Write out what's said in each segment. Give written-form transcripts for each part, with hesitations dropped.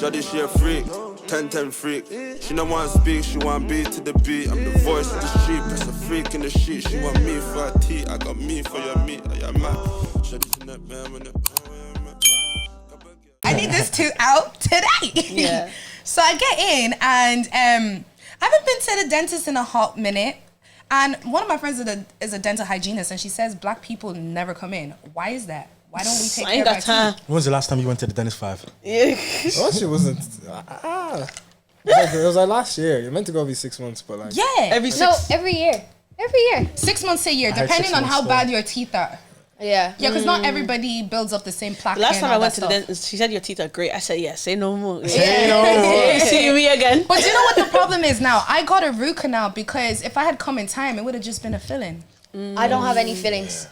Shawty, she a freak, 10-10 freak. She don't want to speak, she want beat to the beat. I'm the voice of the street, plus a freak in the sheet. She want me for her tea, I got me for your meat. I am mad. Shawty's in that man. I need this to out today. Yeah. So I get in and I haven't been to the dentist in a hot minute. And one of my friends is a dental hygienist, and she says black people never come in. Why is that? Why don't we take care of our teeth? When was the last time you went to the dentist, 5? Yeah. Oh, she wasn't. It was like last year. You're meant to go every 6 months, but like. Yeah. Every year. 6 months a year, depending on how bad your teeth are. Yeah. Yeah, because not everybody builds up the same plaque. Last time I went to the dentist, she said your teeth are great. I said, yeah, say no more. Say no more. See me again. But you know what the problem is now? I got a root canal because if I had come in time, it would have just been a filling. I don't have any fillings.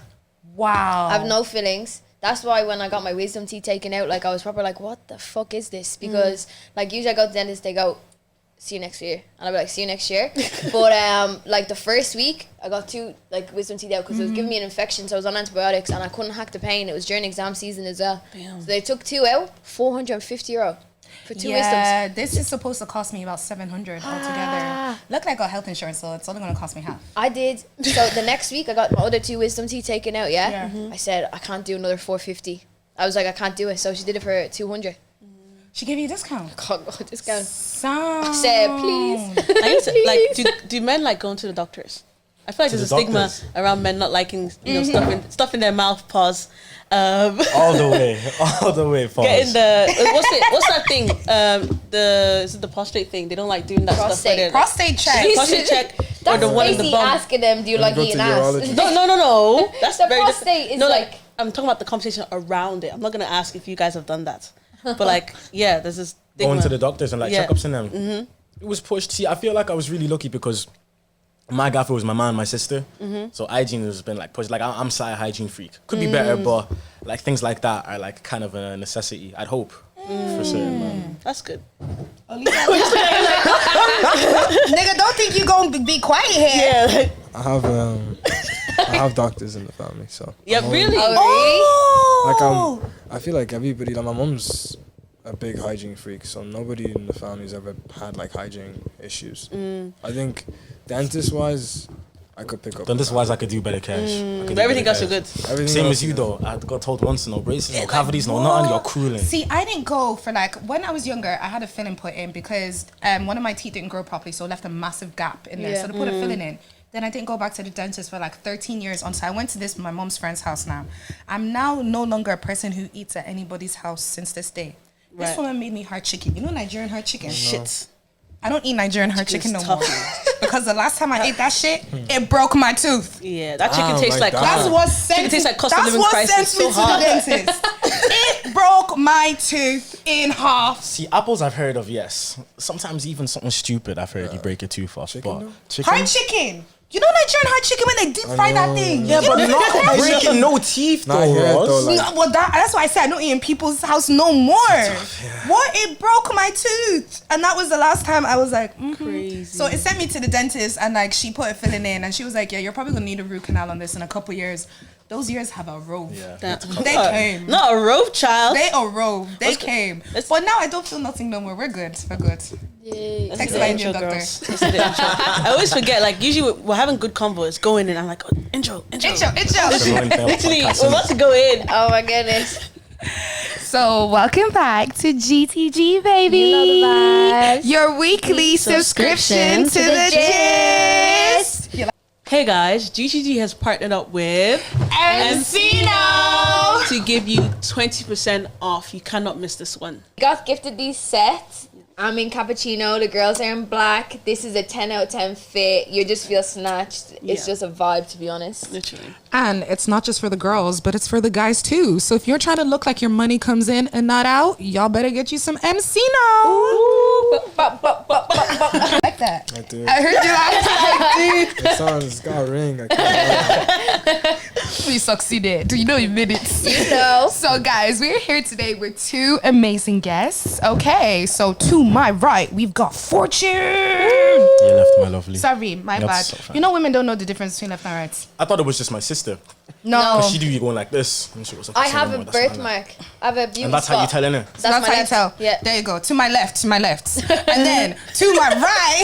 Wow. I have no fillings. That's why when I got my wisdom teeth taken out, like I was probably like, what the fuck is this? Because like usually I go to the dentist, they go, see you next year. And I'll be like, see you next year. But like the first week, I got 2 like wisdom teeth out because it was giving me an infection. So I was on antibiotics and I couldn't hack the pain. It was during exam season as well. Damn. So they took 2 out, €450 for 2 wisdoms. Yeah, this is supposed to cost me about 700 altogether. Luckily I got health insurance, so it's only going to cost me half. I did. So the next week I got my other 2 wisdom teeth taken out, yeah? I said, I can't do another 450. I was like, I can't do it. So she did it for 200. She gave you a discount. God, discount. Sound. I said, please. I used to, like, do men like going to the doctors? I feel like there's a stigma around men not liking, stuff in their mouth. Pause. All the way. Pause. Getting what's that thing? Is it the prostate thing? They don't like doing that stuff. Prostate check. Prostate check. That's or the one in the basically bum. asking them, do you like eating ass? No. That's the very prostate is no, like I'm talking about the conversation around it. I'm not gonna ask if you guys have done that, but like, yeah, there's this going to the doctors and like checkups and them. Mm-hmm. It was pushed. See, I feel like I was really lucky because my gaffer was my mom and my sister. So hygiene has been like pushed. Like I'm a hygiene freak. Could be better, but like things like that are like kind of a necessity. I'd hope for certain. Man. That's good. Nigga, don't think you gonna be quiet here. Yeah. Like, I have doctors in the family, so. yeah, really. Like I feel like everybody. Like my mom's a big hygiene freak, so nobody in the family's ever had like hygiene issues. I think dentist wise, I could pick up. Dentist wise, I could do better cash. But everything else is good. Same as you though. I got told once, no braces, no cavities, no nothing. You're cooling. See, I didn't go for like when I was younger. I had a filling put in because one of my teeth didn't grow properly, so it left a massive gap in there. So they put a filling in. Then I didn't go back to the dentist for like 13 years until I went to my mom's friend's house now. I'm now no longer a person who eats at anybody's house since this day. Right. This woman made me hard chicken. You know Nigerian hard chicken? Shit. I don't eat Nigerian hard chicken no more. Because the last time I ate that shit, it broke my tooth. Yeah, that chicken tastes like that's what sent tastes like cost of living crisis. So me to the dentist. It broke my tooth in half. See, apples I've heard of, yes. Sometimes even something stupid I've heard you break your tooth off. But chicken? Hard chicken. You know Nigerian hard chicken when they deep fry that thing? Yeah, but not breaking no teeth though. Well, that's why I said I don't eat in people's house no more. What? It broke my tooth. And that was the last time I was like, crazy. So it sent me to the dentist and like she put a filling in and she was like, yeah, you're probably going to need a root canal on this in a couple years. Those years have arrived. Yeah. They came. Not a rope, child. They arrived. They came. But now I don't feel nothing no more. We're good. We're good. Yay. Text my Indian doctor. I always forget, like, usually we're having good convos, going in, I'm like, oh, intro. Literally, we're about to go in. Oh my goodness. So, welcome back to GTG, baby. You know the vibes. Your weekly subscription to the gist. Hey guys, GTG has partnered up with Encino to give you 20% off. You cannot miss this one. Got gifted these sets. I'm in cappuccino, the girls are in black. This is a 10 out of 10 fit. You just feel snatched. It's just a vibe, to be honest. Literally. And it's not just for the girls, but it's for the guys too. So if you're trying to look like your money comes in and not out, y'all better get you some Encino. I like that. I do. I heard you like The song's got a ring. I can't You succeeded. You know you made it. You know. So guys, we're here today with 2 amazing guests. Okay, so 2 to my right, we've got Fortune. You left, my lovely. Sorry, my That's bad. so fine. You know women don't know the difference between left and right. I thought it was just my sister. No. She do you going like this. And she was like, I have a "Cinema, that's my left." birthmark. I have a beauty And that's how you tell her. So that's how you tell. Yeah. There you go. To my left. And then to my right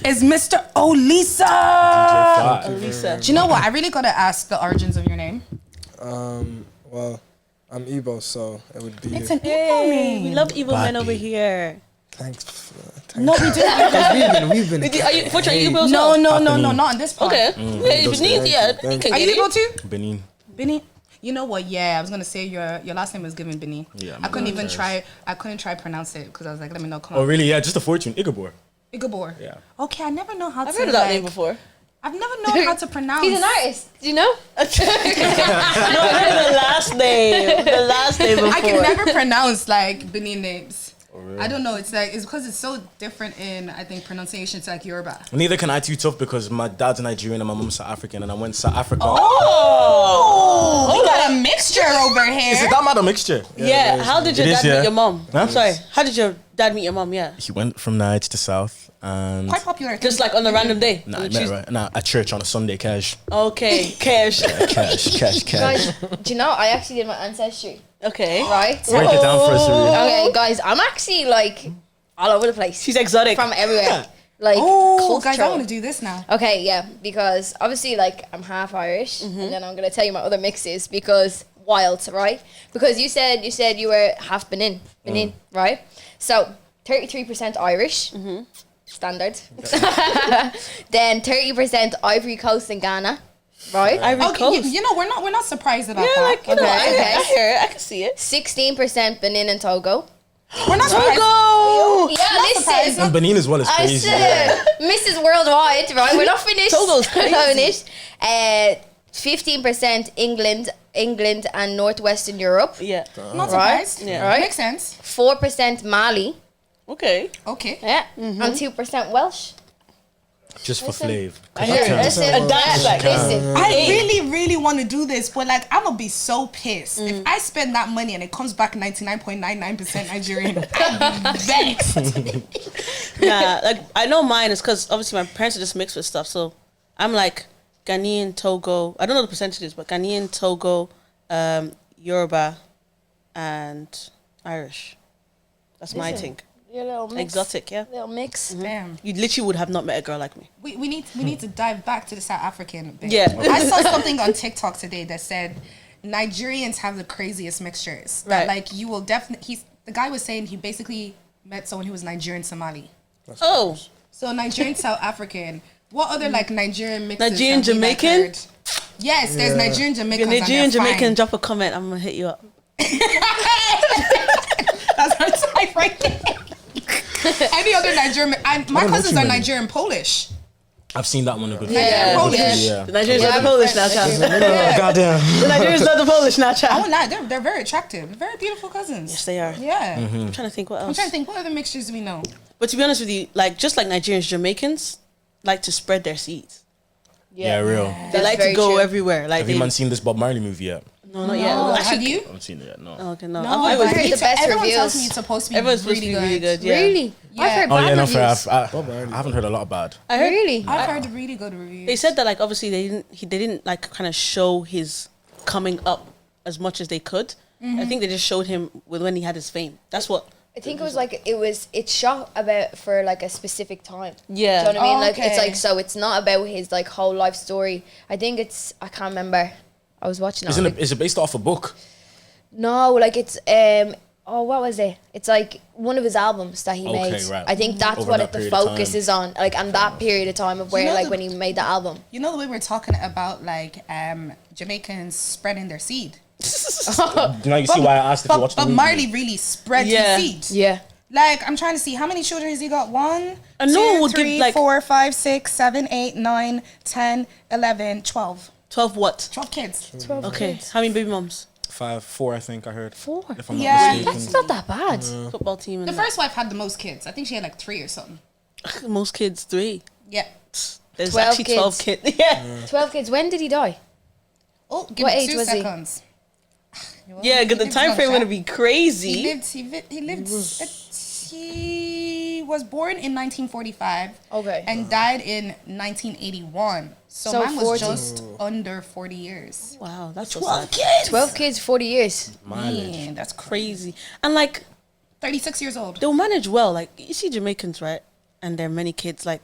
is Mr. Olisa. Lisa. Do you know what? I really gotta ask the origins of your name. Well, I'm Igbo, so it would be. It's an Igbo Hey, name. we love evil men Body. over here. Thanks. No, we do. We've been. Are you, what are you Igbo as No, well? no, no, no, Benin. not on this part. Okay. Yeah, those Benin, things. yeah, Thank you you. can Are get you it. Igbo too? Benin. Benin. You know what? Yeah, I was gonna say your last name was given Benin. Yeah, I couldn't even yes. try. I couldn't try pronounce it because I was like, let me know. Come Oh, on. really? Yeah, just a Fortune. Igabor. Igabor. Yeah. Okay, I never know how I've to. heard of that like, name before. I've never known how to pronounce. He's an artist. Do you know? No, I heard the last name. The last name before. I can never pronounce like Benin names. Oh, really? I don't know. It's like it's because it's so different in I think pronunciation to like Yoruba. Neither can I too tough because my dad's Nigerian and my mom's South African and I went to South Africa. Oh, we got a mixture over here. Is it that matter mixture? Yeah, how did your It dad is, meet yeah. your mom? Huh? Sorry, how did your dad meet your mom? Yeah. He went from Niger to South and Quite popular. Just like on a random day. nah, On a I met Tuesday. her at church on a Sunday, cash. Okay, cash. Cash. Guys, do you know I actually did my ancestry, Okay. right? Break it down for us, Sarita. Okay, guys, I'm actually like all over the place. She's exotic. From everywhere. Like Oh, guys, I cultural. want to do this now. Okay, yeah, because obviously, like, I'm half Irish, and then I'm gonna tell you my other mixes because wild, right? Because you said you were half Benin, right? So 33% Irish, standard. Then 30% Ivory Coast and Ghana, right? Ivory Okay, Coast. you know we're not surprised about Yeah, that. like, you know, Okay. I hear it. I can see it. 16% Benin and Togo. We're not surprised. Togo! Yeah, listen. surprised. And Benin as well is I crazy. said, Mrs. Worldwide, right? We're not finished. Togo's We're not finished. 15% England and Northwestern Europe. Yeah. Not Right. surprised. Yeah. Right. Makes sense. 4% Mali. Okay. Okay. Yeah. And 2% Welsh. Just for Listen. flavor. I hear it. Listen, A dialect. listen. I really want to do this, but like I'm gonna be so pissed if I spend that money and it comes back 99.99% Nigerian. I'd be vexed. Nah, like I know mine is because obviously my parents are just mixed with stuff. So I'm like Ghanaian, Togo. I don't know the percentages, but Ghanaian, Togo, Yoruba, and Irish. That's my Listen. thing. Your little mix. Exotic, yeah. Little mix. Damn. You literally would have not met a girl like me. We need to dive back to the South African bit. Yeah. I saw something on TikTok today that said Nigerians have the craziest mixtures. That Right. like you will definitely the guy was saying he basically met someone who was Nigerian Somali. Oh, So Nigerian South African. What other like Nigerian mixes? Nigerian have we, like, Jamaican? heard? Yes, there's Nigerian Jamaicans. if Nigerian and they're Jamaican, fine. drop a comment. I'm gonna hit you up. That's her type right there. Any other Nigerian? My don't know cousins too are many. Nigerian Polish. I've seen that one a good Nigerian Polish. Yeah. The Nigerians Yeah, love the Polish now, child. Goddamn. The Nigerians love the Polish now, I child. won't lie, they're very attractive. Very beautiful cousins. Yes, they are. Yeah. I'm trying to think what I'm else. trying to think, what other mixtures do we know? But to be honest with you, like just like Nigerians, Jamaicans like to spread their seeds. Yeah, real. They That's like to very go true. everywhere. Like Have they, you man seen this Bob Marley movie yet? no, not yet. Oh, Well, have actually, you? I haven't seen it yet, no. oh, okay, no. No, I but was heard the best everyone reviews. tells me it's supposed to be Everyone's supposed really to be really good. good. Yeah. Really? Yeah. I've heard Oh bad yeah, no, reviews. fair. I haven't heard a lot of bad. I heard Really? I've heard really good reviews. they said that like obviously they didn't like kind of show his coming up as much as they could. I think they just showed him with when he had his fame. That's what. I think it was like it's shot about for like a specific time. Yeah. Do you know what I mean? Like it's Okay. like so it's not about his like whole life story. I think it's I can't remember. I was watching it. Isn't it? Is it based off a book? No, like it's what was it? It's like one of his albums that he Okay, made. right. I think that's Over what that the period of focus time. is on. Like and that period of time of where know like the- when he made the album. You know the way we're talking about like Jamaicans spreading their seed. Now you see why I asked if you watched the But movie. Marley really spread Yeah. his seed. Yeah. Like I'm trying to see how many children has he got? 1, And no 2, one would give, 3, like- 4, 5, 6, 7, 8, 9, 10, 11, 12. 12 what? 12 kids. 12 Okay. kids. How many baby moms? 4, I think I heard. 4. If I'm Yeah. not That's mistaken. not that bad. Football team and The first wife had the most kids. I think she had like 3 or something. that. Most kids 3. Yeah. There's 12 actually 12 kids. Yeah. 12 kids. When did he die? Oh, give What me age 2 was he? seconds. Yeah, because the time frame gonna be crazy. He lived was born in 1945. Okay. And died in 1981. So mine was 40. just under 40 years. Wow, that's so 12 sad. kids. 12 kids, 40 years. Man, that's crazy. Crazy. And like 36 years old. they'll manage well. Like you see Jamaicans, right? And there are many kids. Like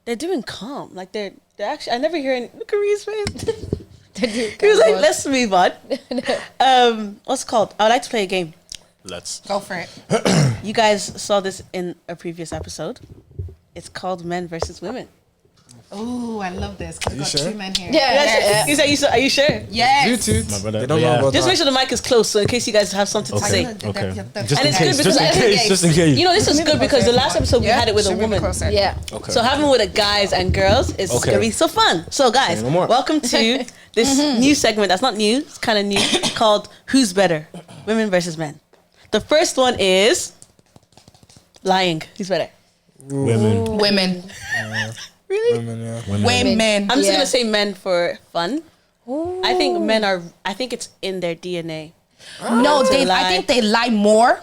they're doing calm. Like they're actually. I never hear any. Look at Ree's face. He was like, "Let's move on." What's it called? I would like to play a game. Let's. Go for it. You guys saw this in a previous episode. It's called Men versus Women. Ooh, I love this. 'Cause we You got sure? 2 men here. Yeah. You said are you sure? Yes. You two, My brother, they don't yeah. know about Just that. make sure the mic is close, so in case you guys have something to say. Okay. And it's good because just in case. You know, this is good because the last episode we Yeah, had it with a should we be woman. closer? Yeah. Okay. So having it with the guys and girls is Okay. gonna be so fun. So guys, Say no more. welcome to this new segment that's not new, it's kind of new, called Who's Better? Women versus Men. The first one is lying. Who's better? Women. Women. Really? Women, yeah. Women. I'm just Yeah. gonna say men for fun. I think men are. I think it's in their DNA. No, To I lie. think they lie more.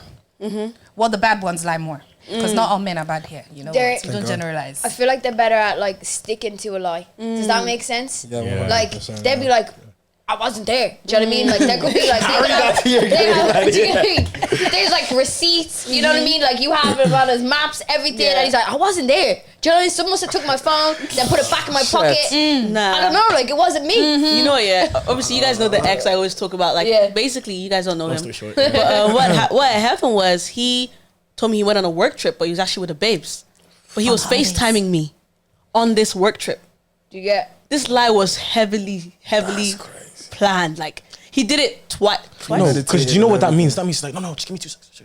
Well, the bad ones lie more. Because not all men are bad here. You know They're- what? So don't generalize. I feel like they're better at like sticking to a lie. Does that make sense? Yeah, Yeah. Like 100%, they'd be yeah. like, I wasn't there. Do you know what I mean? Like there could be like do you know what I mean? There's like receipts. You know what I mean? Like you have it on his maps, everything, and he's like, I wasn't there. Do you know what I mean? Someone must have took my phone, then put it back in my pocket. Nah. I don't know. Like it wasn't me. You know, yeah. Obviously, you guys know the ex I always talk about. Like, Yeah. basically, you guys don't know Long him. story short. But what happened was he told me he went on a work trip, but he was actually with the babes. But he was holidays. FaceTiming me on this work trip. Do you get? This lie was heavily planned. Like he did it twice. No, because do you know what that means? That means like, no, just give me 2 seconds.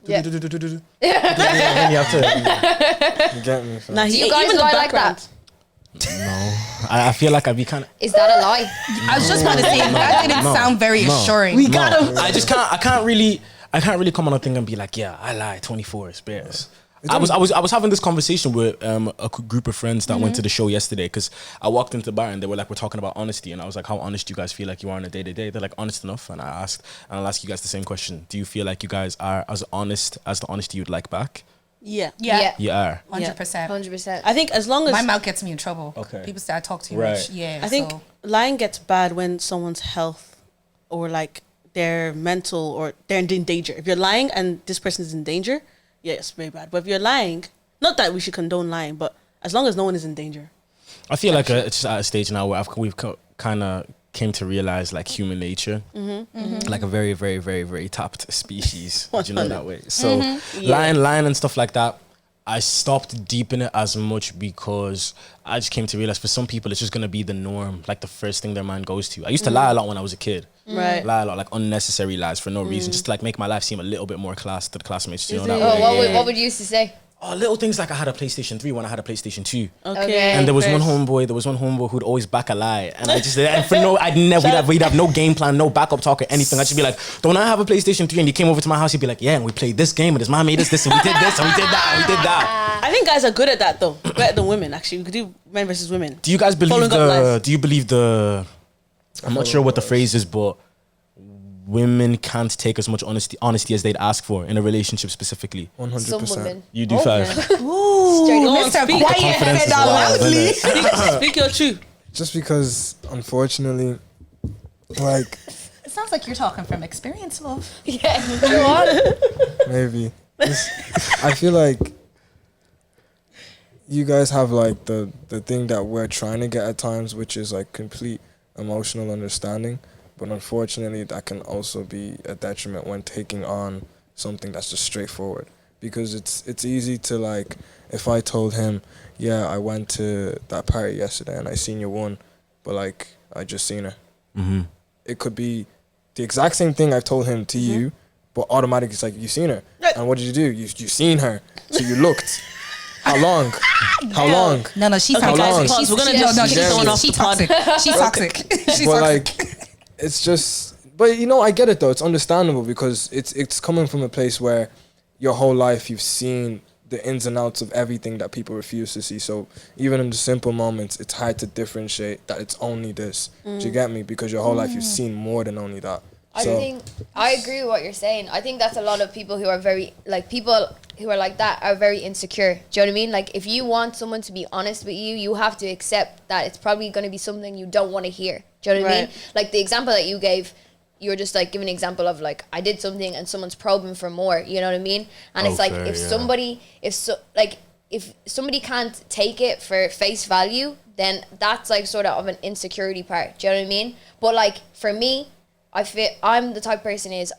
Yeah. Then you have to. You get me? fam. Nah, Do he you guys even the lie like background. that? I feel like I'd be kind of. Is that a lie? I was just about to say, that didn't sound very assuring. We got him. I just can't. I can't really come on a thing and be like, yeah, I lie. 24 is bears. I was having this conversation with a group of friends that went to the show yesterday because I walked into the bar and they were like, we're talking about honesty, and I was like, how honest do you guys feel like you are on a day to day? They're like, honest enough, and I'll ask you guys the same question. Do you feel like you guys are as honest as the honesty you'd like back? Yeah. Yeah. You are. 100%. 100%. I think as long as My mouth gets me in trouble. Okay. People say I talk too Right. much. Yeah. I think so. lying gets bad when someone's health or like their mental or they're in danger. If you're lying and this person is in danger, yeah, it's very bad. But if you're lying, not that we should condone lying, but as long as no one is in danger. I feel like it's just at a stage now where we've kind of came to realize like human nature, like a very, very, very, very tapped species. Do you know that way? So lying and stuff like that, I stopped deep in it as much because I just came to realize for some people it's just gonna be the norm, like the first thing their mind goes to. I used to lie a lot when I was a kid. Right. Lie a lot, like unnecessary lies for no reason, just to like make my life seem a little bit more class to the classmates. You know that Oh, way. what would you used to say? Oh, little things like I had a PlayStation 3 when I had a PlayStation 2. Okay. And there was one First. homeboy who'd always back a lie. And I just, and for no, we'd have no game plan, no backup talk or anything. I'd just be like, don't I have a PlayStation 3? And he came over to my house, he'd be like, yeah, and we played this game, and his mom made us this, and we did this, and we did that, and we did that. I think guys are good at that though. Better than women, actually. We could do men versus women. Do you guys Following believe up lies. do you believe I'm not sure what the phrase is, but women can't take as much honesty as they'd ask for in a relationship specifically? 100%. Some women. You do 5. Ooh, Straight Go on, Mr. speak. Quiet Confidence said is that wild, loudly. isn't Speak your truth. Just because, unfortunately, like It sounds like you're talking from experience, love. Yeah. Go on. maybe I feel like you guys have like the thing that we're trying to get at times, which is like complete emotional understanding. But unfortunately, that can also be a detriment when taking on something that's just straightforward. Because it's easy to like, if I told him, yeah, I went to that party yesterday and I seen your one, but like I just seen her. Mm-hmm. It could be the exact same thing I've told him to you, but automatically it's like, you seen her. And what did you do? You seen her. So you looked. How long? How long? No, she's How long? toxic. We're gonna no, just no, kick someone off she's the pod. toxic. She's toxic. She's But toxic. like, it's just, but you know, I get it though. It's understandable because it's coming from a place where your whole life you've seen the ins and outs of everything that people refuse to see. So even in the simple moments, it's hard to differentiate that it's only this. Do you get me? Because your whole life you've seen more than only that. I So think I agree with what you're saying. I think that's a lot of people who are very like people who are like that are very insecure. Do you know what I mean? Like, if you want someone to be honest with you, you have to accept that it's probably going to be something you don't want to hear. Do you know what I mean? Like, the example that you gave, you were just like giving an example of like, I did something and someone's probing for more. You know what I mean? And it's like, if somebody can't take it for face value, then that's like sort of an insecurity part. Do you know what I mean? But like, for me, I feel I'm the type of person is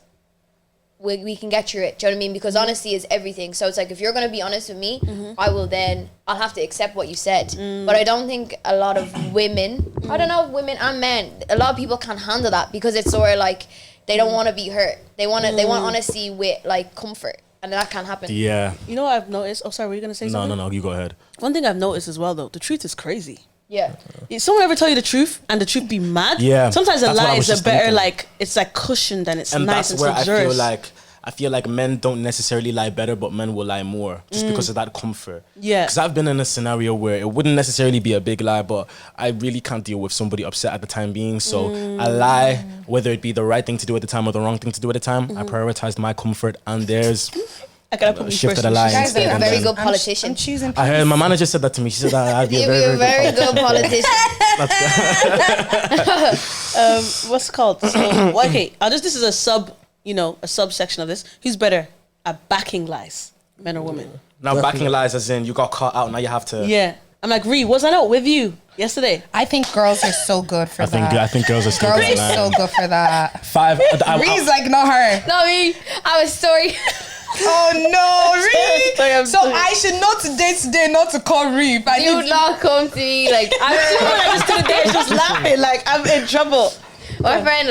we can get through it. Do you know what I mean? Because honesty is everything. So it's like, if you're going to be honest with me, I'll have to accept what you said. But I don't think a lot of women, I don't know, women and men, a lot of people can't handle that because it's sort of like, they don't want to be hurt. They want honesty with like comfort. And that can't happen. Yeah. You know what I've noticed? Oh, sorry, were you going to say something? No, you go ahead. One thing I've noticed as well, though, the truth is crazy. Yeah. If someone ever tell you the truth and the truth be mad? Yeah. Sometimes a That's what I lie was is a just better, thinking. like, it's like cushioned and it's And nice that's and where luxurious. I feel like men don't necessarily lie better, but men will lie more just because of that comfort. Yeah. Because I've been in a scenario where it wouldn't necessarily be a big lie, but I really can't deal with somebody upset at the time being. So I lie, whether it be the right thing to do at the time or the wrong thing to do at the time. I prioritized my comfort and theirs. I gotta put me Shifted first. a lie. Guys, instead you're a and very then- good politician. I'm choosing. I heard my manager said that to me. She said that I'd be You'd a be a very, very good politician. What's it called? So, okay, this is a subsection of this. Who's better at backing lies, men or women? Now backing lies as in you got caught out. Now you have to. Yeah. I'm like, Ree, was I not with you yesterday? I think girls are so good for I that. think girls are still Girls good are at so that. good for that. Five. Ree's like, not her. Not me. I was sorry. Oh no, Ree. Sorry, I'm So sorry. I should not today not to call Ree. If I You would need not come to me. Like, I just stood there just laughing like I'm in trouble. my friend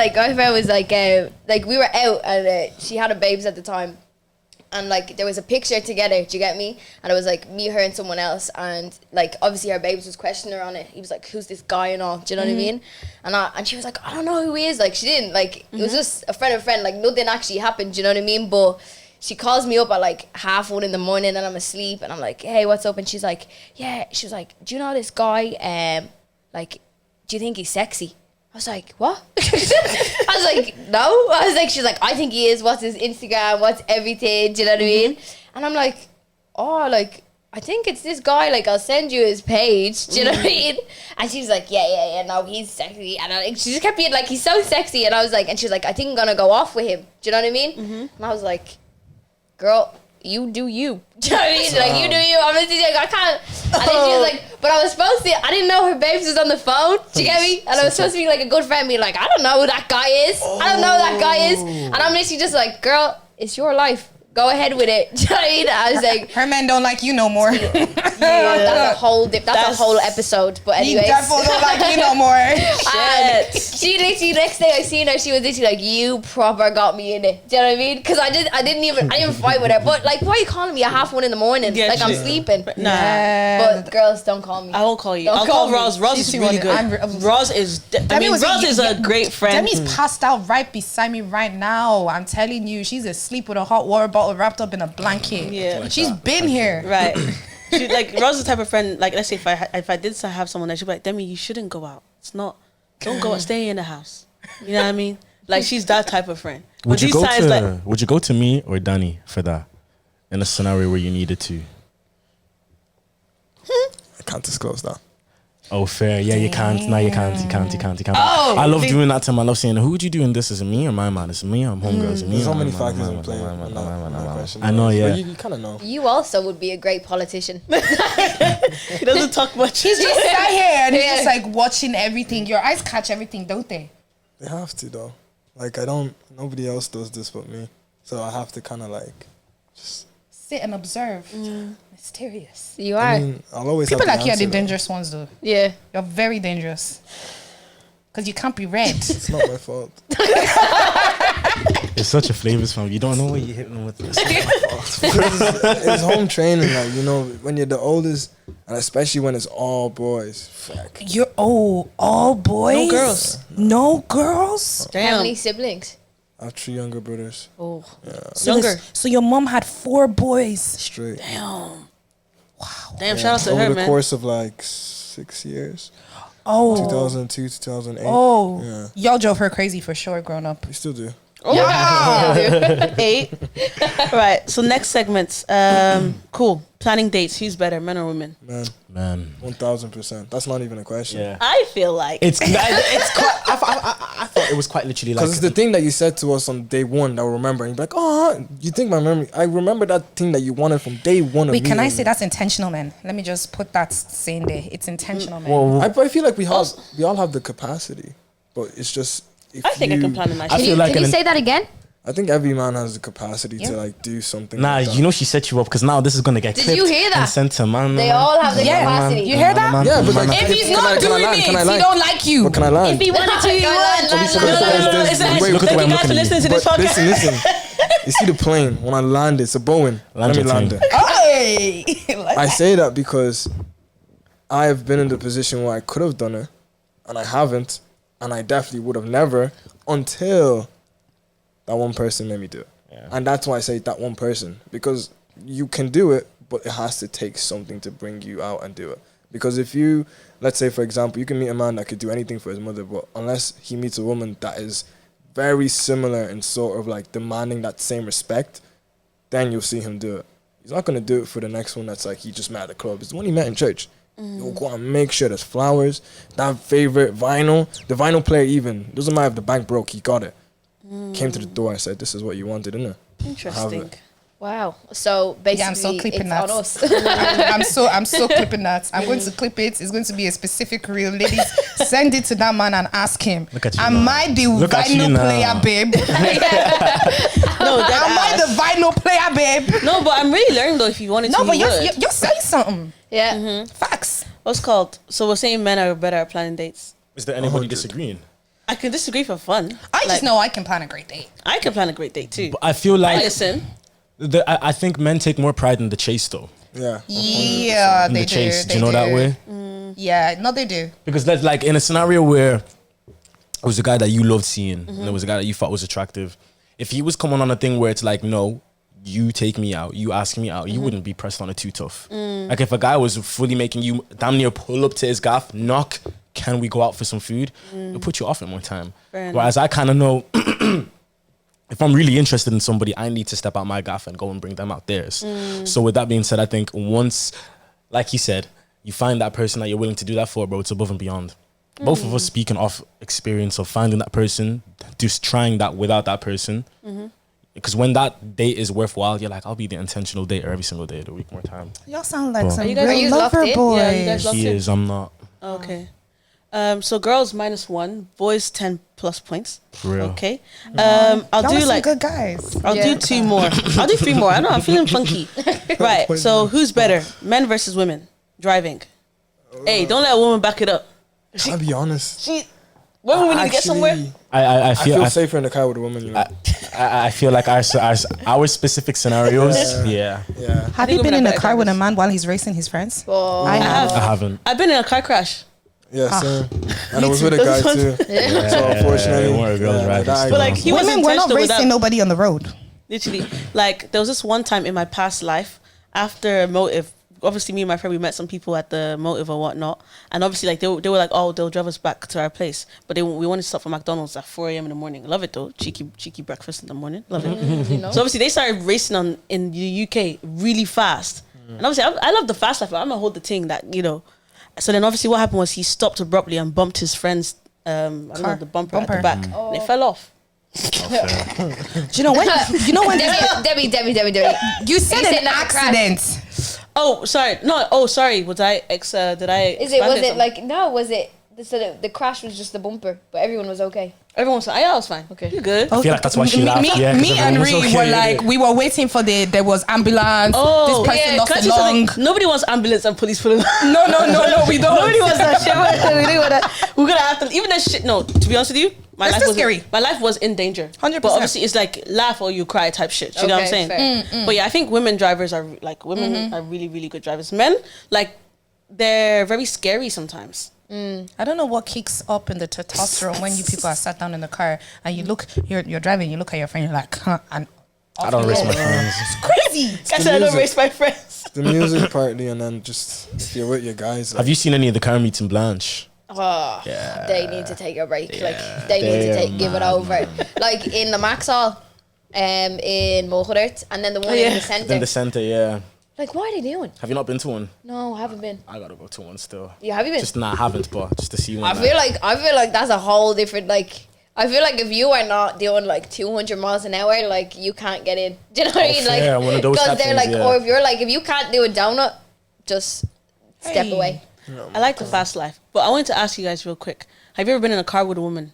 was like we were out and she had a babes at the time. And like there was a picture together, do you get me? And it was like me, her, and someone else. And like obviously her babes was questioning her on it. He was like, "Who's this guy?" and all. Do you know what I mean? And she was like, "I don't know who he is." Like she didn't like it was just a friend of a friend. Like nothing actually happened. Do you know what I mean? But she calls me up at like 1:30 in the morning, and I'm asleep. And I'm like, "Hey, what's up?" And she's like, "Yeah." She was like, "Do you know this guy? Like, do you think he's sexy?" I was like, what? I was like, no. I was like, she's like, I think he is. What's his Instagram? What's everything? Do you know what I mean? And I'm like, oh, like, I think it's this guy. Like, I'll send you his page. Do you know what I mean? And she's like, yeah, no, he's sexy. And she just kept being like, he's so sexy. And I was like, and she's like, I think I'm going to go off with him. Do you know what I mean? And I was like, girl, you do you. Do you know what I mean? Like, you do you. I'm just like, I can't. And then she was like, but I was supposed to, I didn't know her babes was on the phone. Do you get me? And I was supposed to be like a good friend, be like, I don't know who that guy is. I don't know who that guy is. And I'm literally just like, girl, it's your life. Go ahead with it. Do you know what I mean? I was like, Her men don't like you no more. that's a whole episode. But He anyways. definitely don't like you no more. And she literally next day I seen her, she was literally like, you proper got me in it. Do you know what I mean? Because I didn't fight with her. But like, why are you calling me at 1:30 in the morning? Yeah, like I'm she- sleeping. Nah. But girls, don't call me. I won't call you. Don't I'll call call me. Roz. Roz She's is too really funny. good. Roz is. Roz is a great friend. Demi's passed out right beside me right now. I'm telling you, she's asleep with a hot water bottle wrapped up in a blanket. Yeah. She's been here. Right. She, like Roz is the type of friend. Like let's say if I did have someone that she'd be like, Demi, you shouldn't go out. It's not. Don't go out. Stay in the house. You know what I mean? Like she's that type of friend. Would But you these go times, to like, Would you go to me or Danny for that in a scenario where you needed to? I can't disclose that. Oh, fair. Yeah, you can't. No, you can't. You can't. Oh, I love doing that to him. I love saying, "Who would you do in this? Is it me or my man? Is it me or homegirls? Is it me?" There's or so many my man, factors my in man, play my on man, that, my man, on my that man. question. I know, But yeah. you kind of know. You also would be a great politician. he doesn't talk much. He's just sat here and he's Yeah. just like watching everything. Your eyes catch everything, don't they? They have to though. Like nobody else does this but me. So I have to kind of like just. Sit and observe. Mysterious. You are. I mean, I'll always People have like the you are answer, the though. dangerous ones, though. Yeah. You're very dangerous. Because you can't be red. It's not my fault. It's such a flavors fam. You don't know what you're hitting with. This. It's home training, like, you know, when you're the oldest, and especially when it's all boys. Fuck. You're all boys? No girls. No girls? How Damn. many siblings? I have 3 younger brothers. Oh. So Younger. so your mom had 4 boys. Straight. Damn. Wow. Damn. Shout out to Over her, the man. course of like 6 years. Oh. 2002, 2008. Oh. Yeah. Y'all drove her crazy for sure growing up. We still do. Yeah. 8. Right. So next segments. Cool. Planning dates. Who's better, men or women? Man. 1000%. That's not even a question. Yeah. I feel like It's quite. I thought it was quite literally like. Because it's the thing that you said to us on day one that we remember. And you're like, oh, you think my memory? I remember that thing that you wanted from day one. Wait, of can I meeting say me. that's intentional, man? Let me just put that saying there. It's intentional, man. Well, I feel like we all have the capacity, but it's just. If I think I you- can plan a nice I date. feel like Can you an- say that again? I think every man has the capacity to like do something. Nah, like that. you know she set you up because now this is gonna get Did clipped you hear that? and sent to man. They all have the Yeah, capacity. you hear that? Yeah, but like, If he's can not I doing land? it, Can I he land? don't like you. But can I land? If he wanted to, he would. No. Look at the way I'm Thank you guys for looking at you. listening to this But podcast. listen. You see the plane when I land, it's a Boeing. Land Let me your land thing. it. Hey. I say that because I have been in the position where I could have done it, and I haven't, and I definitely would have never until that one person made me do it. Yeah. And that's why I say that one person, because you can do it, but it has to take something to bring you out and do it. Because if you, let's say for example, you can meet a man that could do anything for his mother, but unless he meets a woman that is very similar and sort of like demanding that same respect, then you'll see him do it. He's not going to do it for the next one that's like he just met at the club. It's the one he met in church. You'll go and make sure there's flowers, that favorite vinyl, the vinyl player even, doesn't matter if the bank broke, he got it. Came to the door and said, this is what you wanted, innit? Interesting. Wow. So basically, Yeah, I'm so clipping it's that. on us. I'm so clipping that. I'm going to clip it. It's going to be a specific reel. Ladies, send it to that man and ask him. Look at you Am now. I the Look at you vinyl now. player, babe? No, Am I the vinyl player, babe? No, but I'm really learning though. If you wanted No, to, but you you're would. saying something. Yeah. Facts. What's called? So we're saying men are better at planning dates. Is there anybody 100. disagreeing? I can disagree for fun. I just know I can plan a great date. I can plan a great date too. But I feel like Listen, I think men take more pride in the chase though. Yeah. Yeah, In they the do. chase, do They you know that way? Yeah, no, they do. Because that's like in a scenario where it was a guy that you loved seeing, and it was a guy that you thought was attractive. If he was coming on a thing where it's like, no, you take me out, you ask me out, you wouldn't be pressed on it too tough. Like if a guy was fully making you damn near pull up to his gaff, knock, can we go out for some food? It'll put you off at more time. Fair Whereas I kind of know if I'm really interested in somebody, I need to step out my gaff and go and bring them out theirs. So with that being said, I think once, like he said, you find that person that you're willing to do that for, bro, it's above and beyond. Both of us speaking off experience of finding that person, just trying that without that person. Because when that date is worthwhile, you're like, I'll be the intentional dater every single day of the week, more time. Y'all sound like Well, some you guys- are real you locked lover in? boys. Yeah, you guys locked He in? is, I'm not. Okay. So girls -1, boys 10 plus points. For real. Okay. I'll Y'all are do some like good guys. I'll do 2 more. I'll do 3 more. I know I'm feeling funky. Right. So who's better, men versus women driving? Hey, don't let a woman back it up. I'll be honest. When we need to get somewhere. I I feel feel safer in the car with a woman, you know. I feel like our specific scenarios. Yeah. Yeah. Have think you been women in are a better car with a drivers. man while he's racing his friends? Oh. I have. I haven't. I've been in a car crash. Yeah, same. And I was with a guy too. So unfortunately, one of the girls right that But like he was Women, we're not intentional with racing that. nobody on the road. Literally, like there was this one time in my past life after Motive. Obviously, me and my friend we met some people at the Motive or whatnot, and obviously like they were like, oh, they'll drive us back to our place, but we wanted to stop for McDonald's at 4 a.m. in the morning. Love it though, cheeky breakfast in the morning. Love it. You know? So obviously they started racing in the UK really fast, and obviously I love the fast life. But I'm gonna hold the thing that you know. So then obviously what happened was he stopped abruptly and bumped his friend's I don't know, Car. the bumper at Bumper. the back, and it fell off. Do you know when? You know when? Debbie. You said You an said not a crash. accident. Oh, sorry. No. Oh, sorry. Was I did I? Was it like no? Was it? So the crash was just the bumper, but everyone was okay. Everyone was I was fine. Okay. You're good. I feel like that's why she laughed. Yeah, 'cause me and everyone was Ree okay were with like, it. we were waiting for there was ambulance. Oh, this person yeah. lost Can I a say lung. something? Nobody wants ambulance and police pulling. No, we don't. Nobody wants that shit. We're gonna have to even that shit. No, to be honest with you, my That's life still was scary. My life was in danger. 100%. But obviously, it's like laugh or you cry type shit. You know what I'm Okay, saying? fair. But yeah, I think women drivers are like women are really really good drivers. Men like they're very scary sometimes. I don't know what kicks up in the testosterone when you people are sat down in the car and you're driving, you look at your friend, you're like, huh, and I don't race my off. friends. It's crazy. I said I don't race my friends. the music party, and then just if you're with your guys. Like, Have you seen any of the car meets in Blanche? they need to take a break. Like they need to give it over. Like in the Max Hall, in Mulhudert, and then the one in the centre. In the centre, yeah. Like, what are they doing? Have you not been to one? No, I haven't been. I gotta go to one still. Yeah, have you been? Just I haven't, but just to see one. I feel like that's a whole different like. I feel like if you are not doing like 200 miles an hour, like you can't get in. Do you know what I mean? Like, yeah, one of those because they're like, things, yeah. or if you're like, if you can't do a donut, just step away. I like the fast life, but I wanted to ask you guys real quick. Have you ever been in a car with a woman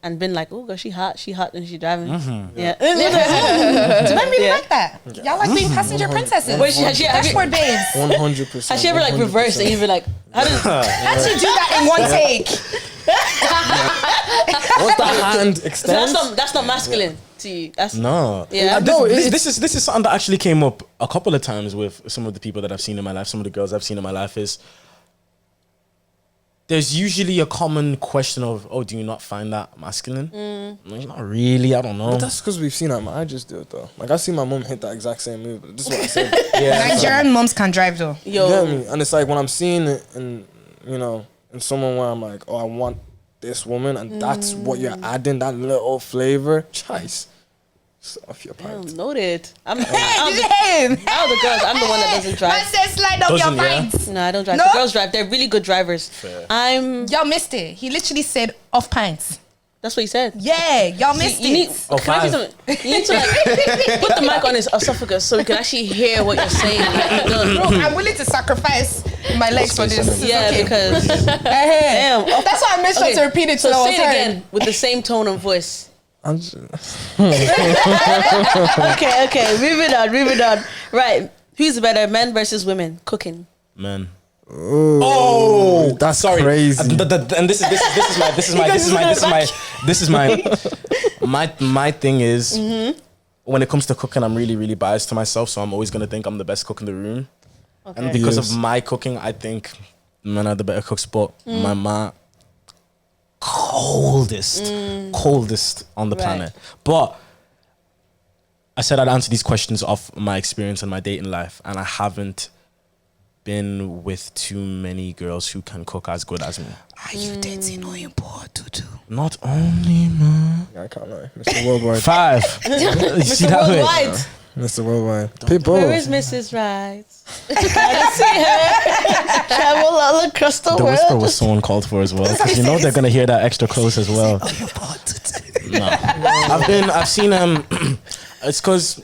and been like, oh, girl, she hot, and she driving? Yeah. Do men really like that? Y'all like being passenger princesses? Wait, has she Dashboard babes. 100%. has she ever like reversed and you've been like, how does How'd she do that in one take? Once the hand extends. that's not masculine to you. That's No. Yeah. This is something that actually came up a couple of times with some of the people that I've seen in my life, some of the girls I've seen in my life is there's usually a common question of, oh, do you not find that masculine? No, not really, I don't know. But that's because we've seen our managers do it though. Like I see my mom hit that exact same move. But this is what I said. Yeah. Nigerian moms can drive though. You get me? And it's like when I'm seeing it in, you know, in someone where I'm like, oh, I want this woman, and that's what you're adding, that little flavor. Chice. Off your pants. Noted. I'm Did you hear him? out of the girls. I'm the one that doesn't Man drive. said slide up your Doesn't, yeah? pints. No, I don't drive. No? The girls drive. They're really good drivers. Fair. Y'all missed it. He literally said off pints. That's what he said. Yeah, y'all missed You need, it. Oh, can I say five. something? You need to like put the mic on his esophagus so we can actually hear what you're saying. Bro, I'm willing to sacrifice my legs for this. It's Yeah, okay. because Damn. That's why I made sure to repeat it so till I say was it heard. again with the same tone of voice. I'm just, Okay, moving on. Right, who's better, men versus women cooking? Man. oh, that's Sorry. crazy. And this is my thing is when it comes to cooking, I'm really, really biased to myself, so I'm always gonna think I'm the best cook in the room. And because Yes. of my cooking, I think men are the better cooks, but my ma coldest on the planet. But I said I'd answer these questions off my experience and my dating life, and I haven't been with too many girls who can cook as good as me. Are you dating or you poor tutu? Not only, man. I can't lie. Mr. Worldwide. 5. You see that way? Worldwide. Mr. Worldwide. People. Where is Mrs. Right? Gotta see her travel all across the The world. whisper was someone called for as well, because you know they're gonna hear that extra close as well. Oh, you poor tutu. No, I've seen It's because.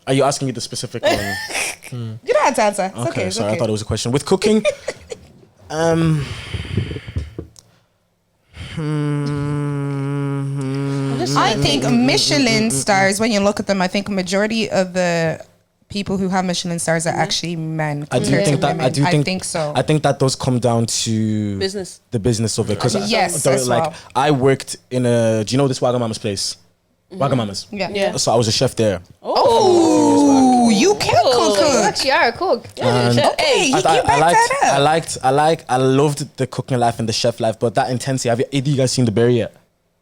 Are you asking me the specific one? You don't have to answer. It's okay. It's sorry, okay. I thought it was a question. With cooking, I think Michelin stars, when you look at them, I think a majority of the people who have Michelin stars are actually men I do compared to think that. women. I think so. I think that does come down to Business. the business of it. Because Yes, as like well. I worked in a. Do you know this Wagamama's place? Wagamama's. Yeah. So I was a chef there. Oh, you can You cook. actually are a cook. And Okay, you I back that up. I loved the cooking life and the chef life, but that intensity. Have you guys seen The Bear yet?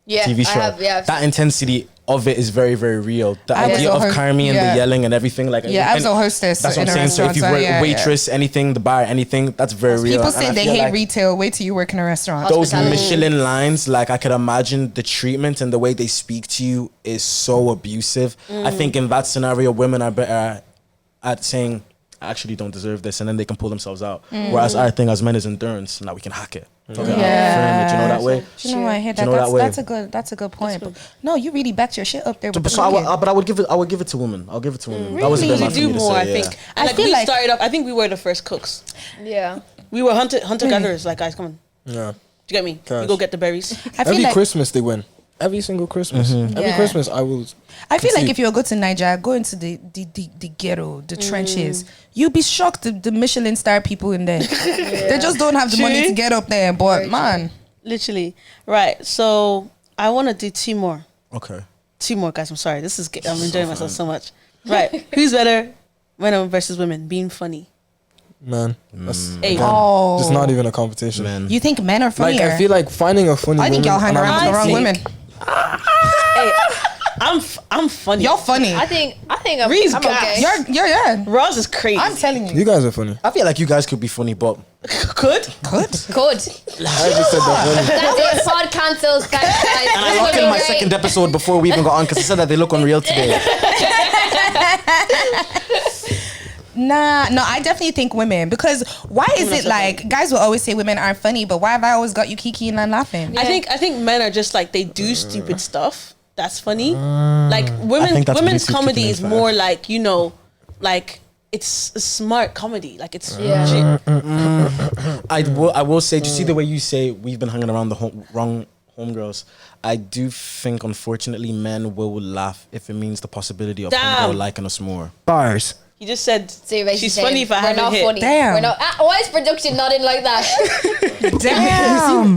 Yeah, TV show. I have. Yeah, That intensity of it is very, very real. The I was idea a of host- Carmi and yeah. the yelling and everything, like Yeah, I was and a hostess That's what in I'm a saying. So if restaurant, you so were yeah, waitress, anything, the bar, anything, that's very real. People And say I they feel hate like retail. Wait till you work in a restaurant. those Hospitality. Michelin lines, like I could imagine the treatment and the way they speak to you is so abusive. I think in that scenario, women are better at saying, I actually don't deserve this, and then they can pull themselves out. Whereas our thing as men is endurance. Now we can hack it. Okay, I'll affirm it, you know that way. Do you know I hear Do you that? know that way? That's a good point. No, you really backed your shit up there. With the So cooking. I would give it to women. I'll give it to women. That was a Really? bit mad for do me to more, say, I yeah. think. And I like feel we like- started off, I think we were the first cooks. yeah. We were hunter gatherers. Like, guys, come on. Yeah. Do you get me? You Gosh. go get the berries. I feel Every like Christmas they win. Every single Christmas. Every Yeah. Christmas I will. I feel like concede. if you go to Nigeria, go into the ghetto, the trenches, you'll be shocked the Michelin star people in there. They just don't have the money True. to get up there. But man, Literally. Right. So I want to do two more. Okay. Two more, guys. I'm sorry. I'm enjoying myself so much. Right. Who's better, men versus women? Being funny. Man, that's Hey. oh, just not even a competition. Man. you think men are Like funnier? I feel like finding a funny. I think woman, y'all hang and I'm around with the wrong think- women. Hey, I'm funny. You're funny. I think I'm, Ree's I'm gas. okay. You're yeah. Roz is crazy. I'm telling you. You guys are funny. I feel like you guys could be funny, but Could? Good. Good. I just said that. That's it. Pod cancels. Guys. and I locked in my second episode before we even got on because I said that they look unreal today. Nah, no, I definitely think women, because why is it like guys will always say women aren't funny, but why have I always got you kikiing and laughing? I think men are just like, they do stupid stuff that's funny. Like think that's women's really comedy kicking is in more like, you know, like it's a smart comedy. Like it's I will say, do you see the way you say we've been hanging around the wrong homegirls? I do think, unfortunately, men will laugh if it means the possibility of homegirl liking us more. Bars. He just said So you're basically she's saying funny if I we're haven't not hit. funny. Damn. We're not. Why is production not in like that? Damn.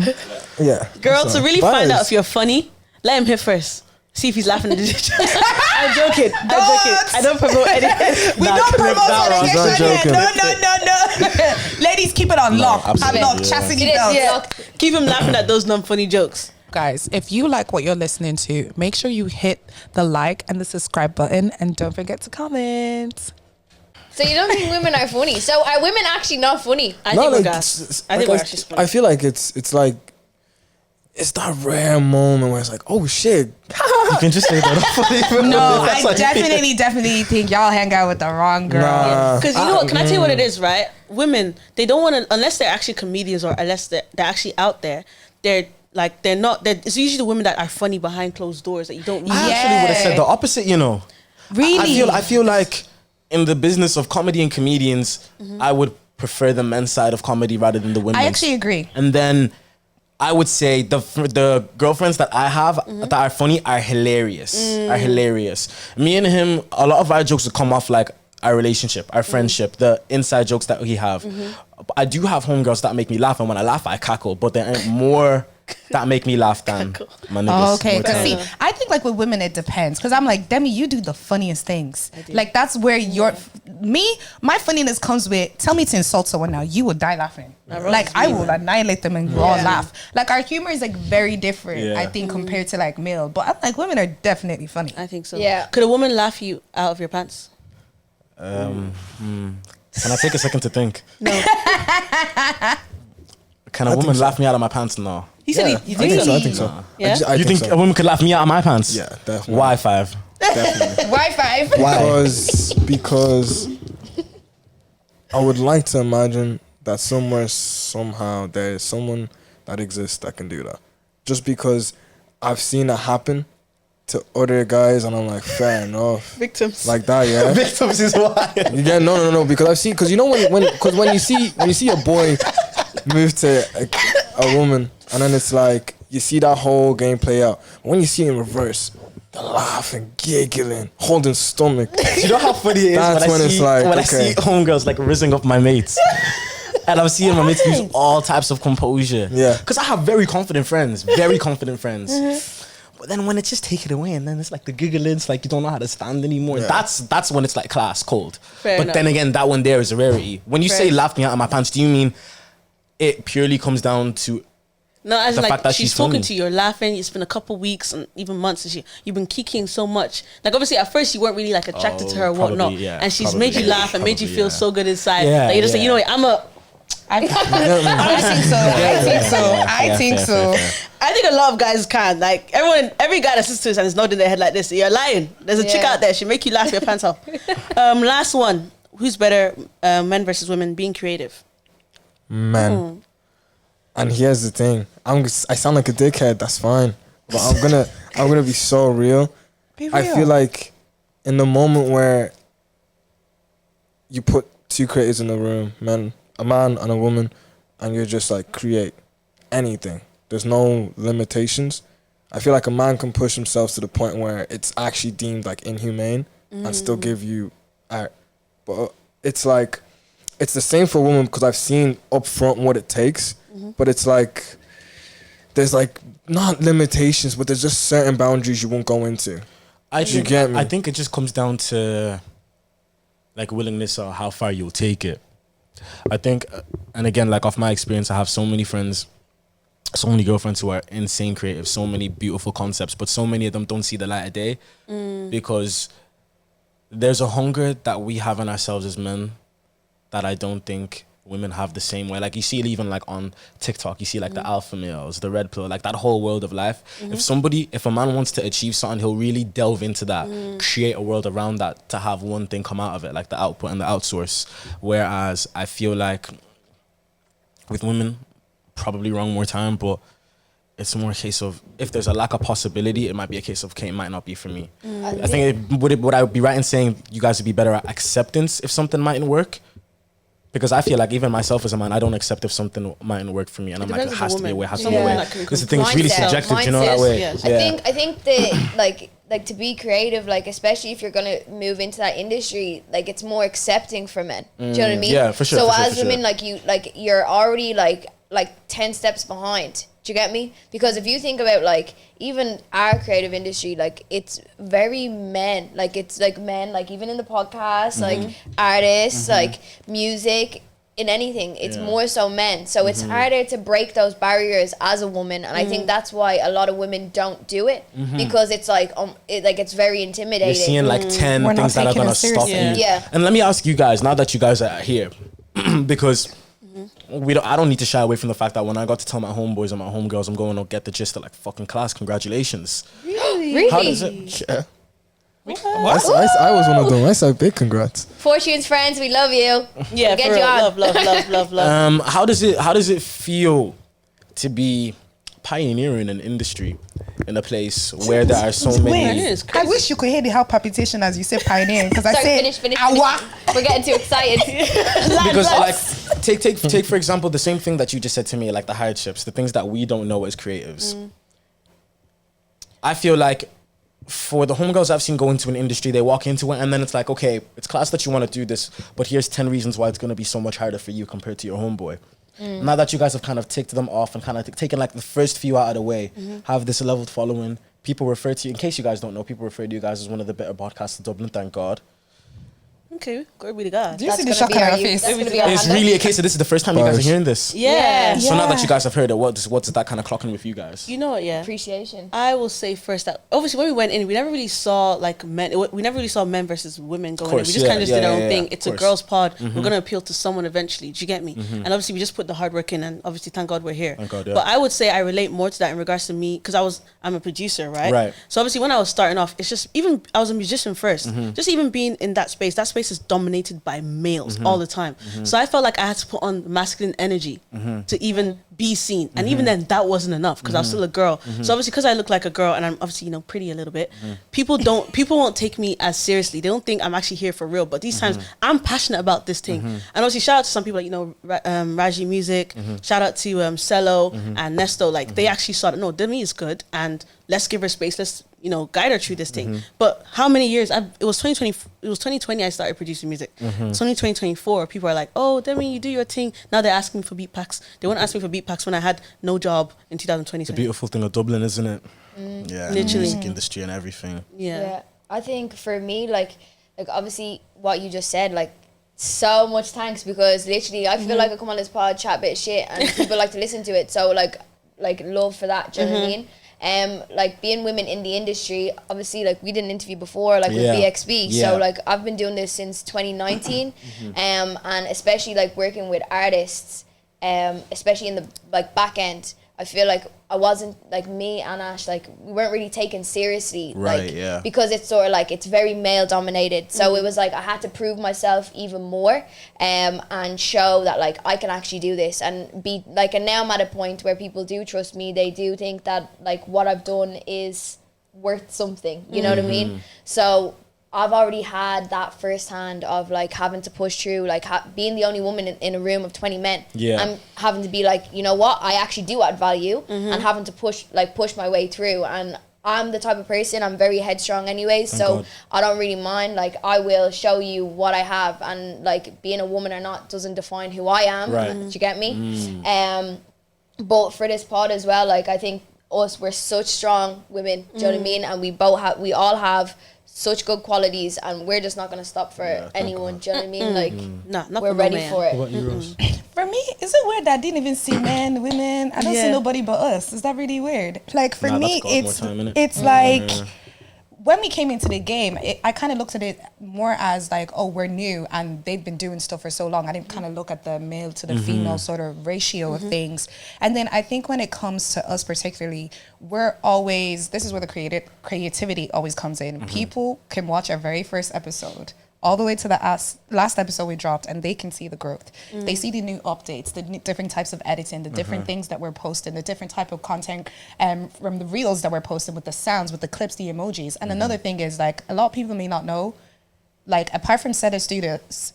Yeah. Girl, to really Bars. find out if you're funny, let him hit first. See if he's laughing at the I'm joking. I don't promote anything. We don't promote Ross. Not fornication. joking. No. Ladies, keep it on lock. Have absolutely, lock. yeah. Chastity It is, belt. yeah. Keep him laughing at those non-funny jokes. Guys, if you like what you're listening to, make sure you hit the like and the subscribe button, and don't forget to comment. So you don't think women are funny? So are women actually not funny? I No, think we're like, gas. I think we're actually funny. I feel like it's like it's that rare moment where it's like, oh shit. You can just say that. No, I definitely think y'all hang out with the wrong girl. Nah. Because you know what? Can I tell you what it is, right? Women, they don't want to, unless they're actually comedians or unless they're actually out there, it's usually the women that are funny behind closed doors that you don't I really. actually would have said the opposite, you know. Really? I feel like in the business of comedy and comedians, I would prefer the men's side of comedy rather than the women's. I actually agree. And then I would say the girlfriends that I have that are funny are hilarious. Me and him, a lot of our jokes would come off like our relationship, our friendship, the inside jokes that we have. But I do have homegirls that make me laugh, and when I laugh, I cackle. But there ain't more that make me laugh than my niggas. Oh, okay, more because time. see, I think like with women it depends. Because I'm like, Demi, you do the funniest things. Like that's where my funniness comes with. Tell me to insult someone now, you will die laughing. Like I will annihilate them and we'll all laugh. Like our humor is like very different, Yeah. I think, compared to like male. But I'm like, women are definitely funny. I think so. Yeah. Could a woman laugh you out of your pants? Can I take a second to think? No. Can a woman laugh me out of my pants? No. He said Yeah, you I think think so? so. I think so. Yeah? I You think so. a woman could laugh me out of my pants? Yeah, definitely. Why 5? Definitely. Why 5? Because I would like to imagine that somewhere, somehow, there is someone that exists that can do that. Just because I've seen it happen to other guys, and I'm like, fair enough. Victims. Like that, yeah. Victims is why. You get no, because I've seen, because you know when you see a boy move to a woman, and then it's like you see that whole game play out. When you see in reverse, they're laughing, giggling, holding stomach. Do you know how funny it is That's when it's like, when I okay. see homegirls like rizzing up my mates? And I'm seeing my mates use all types of composure. Yeah. Because I have very confident friends. But then when it's just taken away, and then it's like the giggling, it's like you don't know how to stand anymore. Yeah. That's when it's like class cold. Fair but enough. then again, that one there is a rarity. When you say laugh me out of my pants, do you mean it purely comes down to No, as the in, fact like that she's she's talking funny? to you, you're laughing. It's been a couple weeks and even months, and you've been kikiing so much. Like obviously, at first you weren't really like attracted to her or probably, whatnot, yeah, and she's probably, made you laugh and made you probably, feel yeah. so good inside. Yeah, that you're just like, yeah. you know what, I think so. I think a lot of guys can. Like every guy that sits to us and is nodding their head like this, you're lying. There's a chick Yeah. out there, she'll make you laugh your pants off. Last one. Who's better, men versus women, being creative? Man. And here's the thing. I sound like a dickhead, that's fine. But I'm gonna be so real. I feel like in the moment where you put two creators in the room, a man and a woman, and you're just like create anything. There's no limitations. I feel like a man can push himself to the point where it's actually deemed like inhumane and still give you art. But it's like, it's the same for women because I've seen up front what it takes. But it's like, there's like not limitations, but there's just certain boundaries you won't go into. I You get me? I think it just comes down to like willingness or how far you'll take it. I think, and again, like off my experience, I have so many friends so many girlfriends who are insane creative, so many beautiful concepts, but so many of them don't see the light of day because there's a hunger that we have in ourselves as men that I don't think women have the same way. Like you see it even like on TikTok, you see like the alpha males, the red pill, like that whole world of life. If a man wants to achieve something, he'll really delve into that, create a world around that to have one thing come out of it, like the output and the outsource. Whereas I feel like with women, probably wrong more time, but it's more a case of if there's a lack of possibility, it might be a case of, okay, it might not be for me. I think would I be right in saying you guys would be better at acceptance if something mightn't work? Because I feel like even myself as a man, I don't accept if something mightn't work for me, and I'm like, it has to be a way, has to be a way. Because the thing is really subjective, you know, that way. Yes. I think the like to be creative, like especially if you're gonna move into that industry, like it's more accepting for men. Do you know what I mean? Yeah, for sure. So for as sure, women, you're already like 10 steps behind. Do you get me? Because if you think about like even our creative industry, like it's very men. Like it's like men, like even in the podcast, like artists, like music, in anything, it's more so men. So it's harder to break those barriers as a woman, and I think that's why a lot of women don't do it because it's like it's very intimidating. You're seeing like 10 things that are gonna stop you. Yeah. And let me ask you guys, now that you guys are here, because I don't need to shy away from the fact that when I got to tell my homeboys and my homegirls I'm going to get the gist of like fucking class, congratulations. Really? How does it? Yeah. I was one of them. I said big congrats. Fortune's friends, we love you. Yeah, We'll get for you real. on. Love. How does it feel to be pioneering an industry in a place where there are so many? Wait, I wish you could hear the how palpitation as you say pioneering, because I Sorry, say finish. awa. We're getting too excited. Because like take for example the same thing that you just said to me, like the hardships, the things that we don't know as creatives. I feel like for the homegirls I've seen go into an industry, they walk into it and then it's like, okay, it's class that you want to do this, but here's 10 reasons why it's going to be so much harder for you compared to your homeboy. Now that you guys have kind of ticked them off and kind of taken like the first few out of the way, have this leveled following, people refer to you, in case you guys don't know, people refer to you guys as one of the better podcasts in Dublin, thank God. Okay, glory be to God. Do you see the shock on our face? It's really a case of this is the first time you guys are hearing this. Yeah. So now that you guys have heard it, what's that kind of clocking with you guys? You know what, yeah. Appreciation. I will say first that obviously when we went in, we never really saw like men. We never really saw men versus women going in. We just kind of did our own thing. It's a girls' pod. We're gonna appeal to someone eventually. Do you get me? And obviously we just put the hard work in, and obviously thank God we're here. Thank God, yeah. But I would say I relate more to that in regards to me because I'm a producer, right? Right. So obviously when I was starting off, it's just even I was a musician first. Just even being in that space is dominated by males all the time. So I felt like I had to put on masculine energy to even be seen, and even then that wasn't enough because I was still a girl. So obviously because I look like a girl and I'm obviously pretty a little bit, people won't take me as seriously. They don't think I'm actually here for real. But these times I'm passionate about this thing, and obviously shout out to some people like Raji Music, shout out to Cello and Nesto. Like they actually saw that no, Demi is good, and let's give her space. Let's guide her through this thing. But how many years? It was 2020. It was 2020. I started producing music. It's only 2024. People are like, "Oh, Demi, you do your thing." Now they're asking me for beat packs. They won't ask me for beat packs when I had no job in 2020. The beautiful thing of Dublin, isn't it? Yeah, Literally. the music industry and everything. Yeah. I think for me, like obviously what you just said, like so much thanks, because literally I feel like I come on this pod, chat a bit of shit, and people like to listen to it. So like love for that. Do you know what I mean? Like being women in the industry, obviously like we did an interview before like with BXB, so like I've been doing this since 2019 and especially like working with artists, especially in the like back end, I feel like I wasn't like me and Ash, like we weren't really taken seriously, because it's sort of like it's very male dominated. So it was like I had to prove myself even more, and show that like I can actually do this and be like. And now I'm at a point where people do trust me. They do think that like what I've done is worth something. You know what I mean? So I've already had that firsthand of like having to push through, like being the only woman in a room of 20 men. I'm having to be like, you know what, I actually do add value, and having to push my way through. And I'm the type of person, I'm very headstrong anyways, so I don't really mind. Like I will show you what I have, and like being a woman or not doesn't define who I am. Do you get me? But for this pod as well, like I think we're such strong women. Do you know what I mean? And we all have such good qualities, and we're just not going to stop for anyone. Do you know what I mean? Like not we're ready for it. What about you, Rose? For me, is it weird that I didn't even see men, women? I don't see nobody but us. Is that really weird? Like for me, it's like when we came into the game, I kind of looked at it more as like, oh, we're new and they've been doing stuff for so long. I didn't kind of look at the male to the female sort of ratio of things. And then I think when it comes to us particularly, we're always, this is where the creativity always comes in. People can watch our very first episode all the way to the last episode we dropped, and they can see the growth. They see the new updates, the different types of editing, the different things that we're posting, the different type of content from the reels that we're posting, with the sounds, with the clips, the emojis. And another thing is, like, a lot of people may not know, like, apart from Set Studios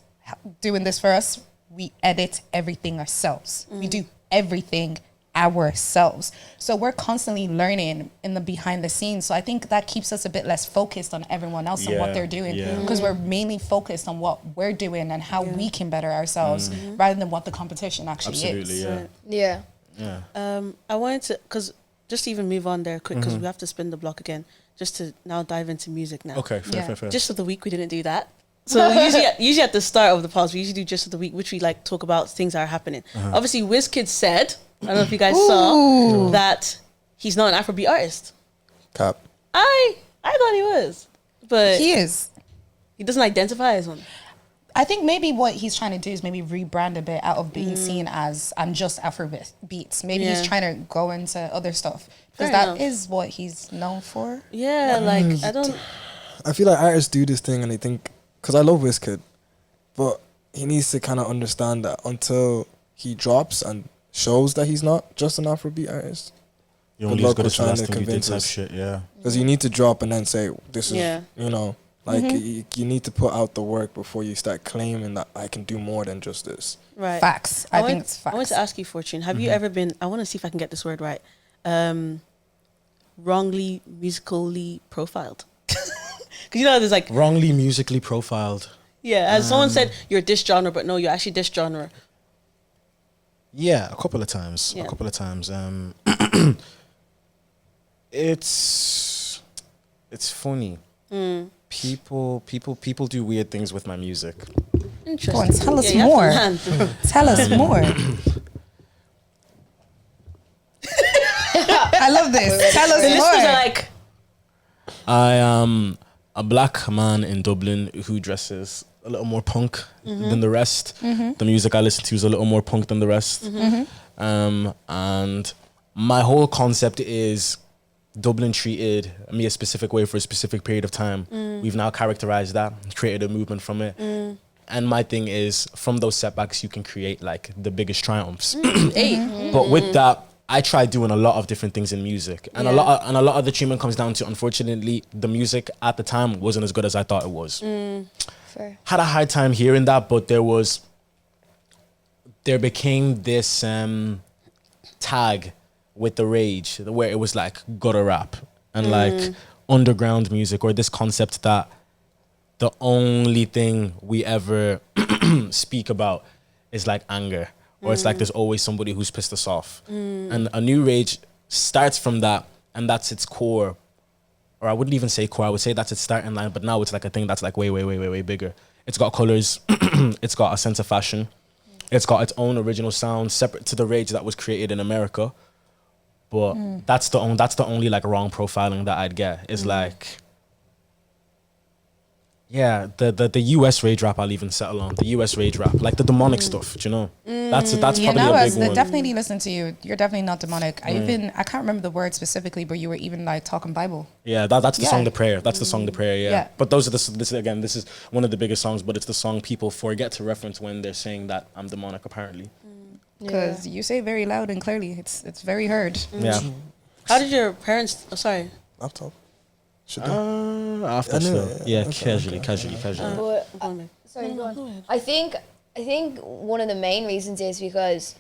doing this for us, we edit everything ourselves. We do everything ourselves. So we're constantly learning in the behind the scenes. So I think that keeps us a bit less focused on everyone else and what they're doing, because we're mainly focused on what we're doing and how we can better ourselves rather than what the competition actually is. Yeah. I wanted to, because just to even move on there quick, because we have to spin the block again, just to now dive into music now. Okay, fair. Just of the week, we didn't do that. So usually at the start of the pause, we usually do just of the week, which we like talk about things that are happening. Obviously, Wizkid said, I don't know if you guys saw, that he's not an Afrobeat artist. Cap. I thought he was, but He is. he doesn't identify as one. I think maybe what he's trying to do is maybe rebrand a bit out of being seen as I'm just Afrobeats. Maybe he's trying to go into other stuff, because that is what he's known for. Yeah, like I feel like artists do this thing and they think, because I love Wizkid, but he needs to kind of understand that until he drops and shows that he's not just an Afrobeat artist. You're only as good as the last thing you did type shit, Because you need to drop and then say, this is, you know, like you need to put out the work before you start claiming that I can do more than just this. right. Facts. I think it's facts. I want to ask you, Fortune, have you ever been, I want to see if I can get this word right, wrongly musically profiled? Because you know there's like... Wrongly musically profiled. Yeah, as someone said, you're this genre, but no, you're actually this genre. Yeah, a couple of times. Yeah. It's funny. People do weird things with my music. Interesting. Go on, tell us you have to more. learn. Tell us more. I love this. Tell The us listeners are more. like, I am a black man in Dublin who dresses a little more punk than the rest. The music I listen to is a little more punk than the rest. And my whole concept is Dublin treated me a specific way for a specific period of time. We've now characterized that, created a movement from it. And my thing is, from those setbacks, you can create like the biggest triumphs. But with that, I tried doing a lot of different things in music, and a lot of the treatment comes down to, unfortunately, the music at the time wasn't as good as I thought it was. Fair. Had a hard time hearing that, but there became this tag with the rage where it was like gutter rap and like underground music, or this concept that the only thing we ever speak about is like anger, or it's like there's always somebody who's pissed us off. And a new rage starts from that, and that's its core. Or I wouldn't even say core, I would say that's its starting line, but now it's like a thing that's like way bigger. It's got colors, it's got a sense of fashion, it's got its own original sound separate to the rage that was created in America. But that's the only like wrong profiling that I'd get, is like, yeah, the US rage rap I'll even settle on. The US rage rap, like the demonic stuff, do you know? That's probably now a as big one. definitely listen to you. You're definitely not demonic. I can't remember the word specifically, but you were even like talking Bible. Yeah, that's the song, The Prayer. That's the song, The Prayer, Yeah. But those are this is one of the biggest songs, but it's the song people forget to reference when they're saying that I'm demonic, apparently. Because you say very loud and clearly. It's very heard. Yeah. how did your parents, Laptop. Should do. After I knew so. it, Yeah, okay, casually. But sorry, go on. I think one of the main reasons is because,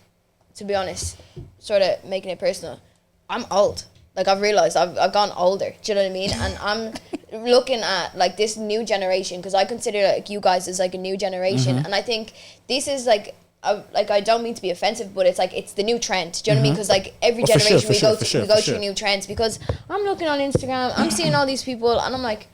to be honest, sort of making it personal, I'm old. Like, I've realized I've gone older. Do you know what I mean? And I'm looking at like this new generation, because I consider like you guys as like a new generation, and I think this is like. I don't mean to be offensive, but it's like it's the new trend. Do you know what I mean? Because like every generation we go through new trends. Because I'm looking on Instagram, I'm seeing all these people, and I'm like,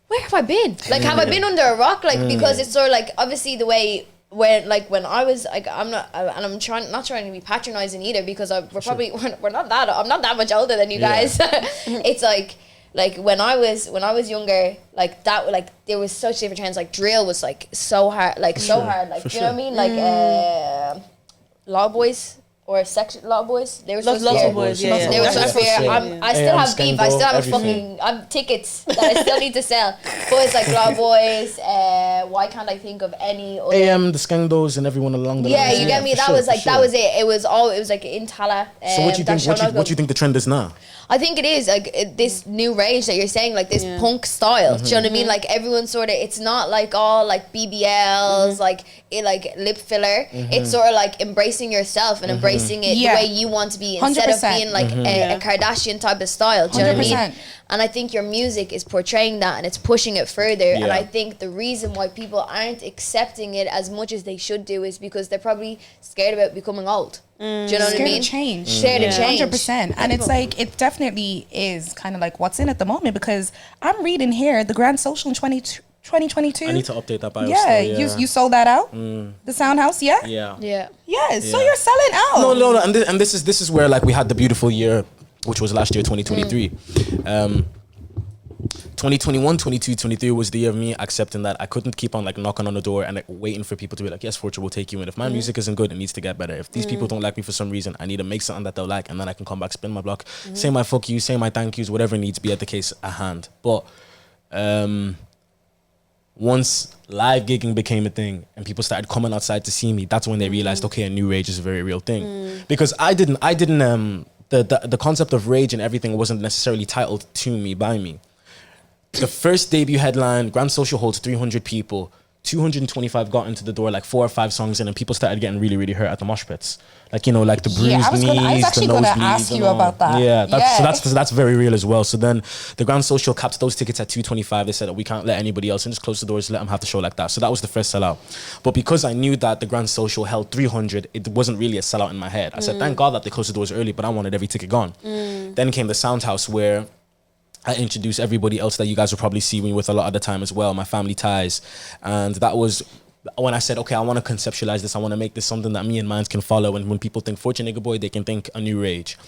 where have I been? Like, have I been under a rock? Like, because it's sort of like obviously the way when I was like, I'm not, and I'm not trying to be patronizing either, because we're not that, I'm not that much older than you guys. It's like when I was younger, like that, like there was such different trends. Like drill was like so hard, like so hard, like you know what I mean, like Law Boys. Or section Law Boys, they were supposed to be Law Boys, yeah. They were supposed to be. I still have beef. I still have everything. I have tickets that I still need to sell. But it's like Law Boys. Why can't I think of any other? AM, the Skandos, and everyone along the yeah, lines. you get me. That was like that was it. It was like in Tala. So what do you think? What do you think the trend is now? I think it is like this new rage that you're saying, like this punk style. Do you know what I mean? Like everyone sort of, it's not like all like BBLs, like lip filler. It's sort of like embracing yourself and embracing it the way you want to be, instead 100%. of being like a Kardashian type of style. Do you know what I mean? And I think your music is portraying that, and it's pushing it further. And I think the reason why people aren't accepting it as much as they should do is because they're probably scared about becoming old. Do you know what I mean? Scared to change. Scared to change. 100%. And it's like, it definitely is kind of like what's in at the moment, because I'm reading here the Grand Social in 2022. I need to update that bio. Yeah, Still, you sold that out? The Sound House, yeah? Yeah. Yeah, so you're selling out. No, and this is where like we had the beautiful year, which was last year, 2023. 2021, 22, 23 was the year of me accepting that I couldn't keep on like knocking on the door and like waiting for people to be like, yes, Fortune will take you in. If my music isn't good, it needs to get better. If these people don't like me for some reason, I need to make something that they'll like, and then I can come back, spin my block, say my fuck you, say my thank yous, whatever needs to be at the case at hand. But once live gigging became a thing and people started coming outside to see me, that's when they realized, okay, a new rage is a very real thing. Because I didn't the concept of rage and everything wasn't necessarily titled to me by me. The first debut headline, Grand Social holds 300 people. 225 got into the door, like 4 or 5 songs in, and people started getting really, really hurt at the mosh pits. Like, you know, like the bruised I was knees, actually the going to nosebleeds. ask you about that. Yeah, so that's very real as well. So then the Grand Social capped those tickets at 225. They said that we can't let anybody else in, just close the doors, let them have the show like that. So that was the first sellout. But because I knew that the Grand Social held 300, it wasn't really a sellout in my head. I said, thank God that they closed the doors early, but I wanted every ticket gone. Then came the Sound House, where I introduced everybody else that you guys will probably see me with a lot of the time as well, my family ties. And that was when I said, okay, I want to conceptualize this. I want to make this something that me and mine can follow. And when people think Fortune Nigga Boy, they can think a new rage.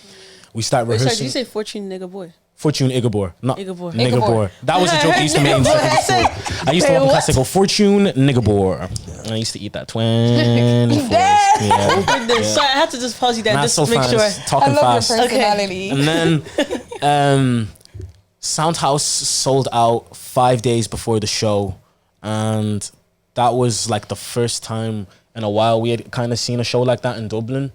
We start rehearsing. Sorry, did you say Fortune Nigga Boy? Fortune Igabor, not Igabor. Nigabor. That was a joke I used to make in secondary school. I used to walk in class and go, Fortune Nigabor. And I used to eat that 24. Sorry, I had to just pause you there just so to make sure. Talking I love fast. your personality. And then Sound House sold out 5 days before the show, and that was like the first time in a while we had kind of seen a show like that in Dublin.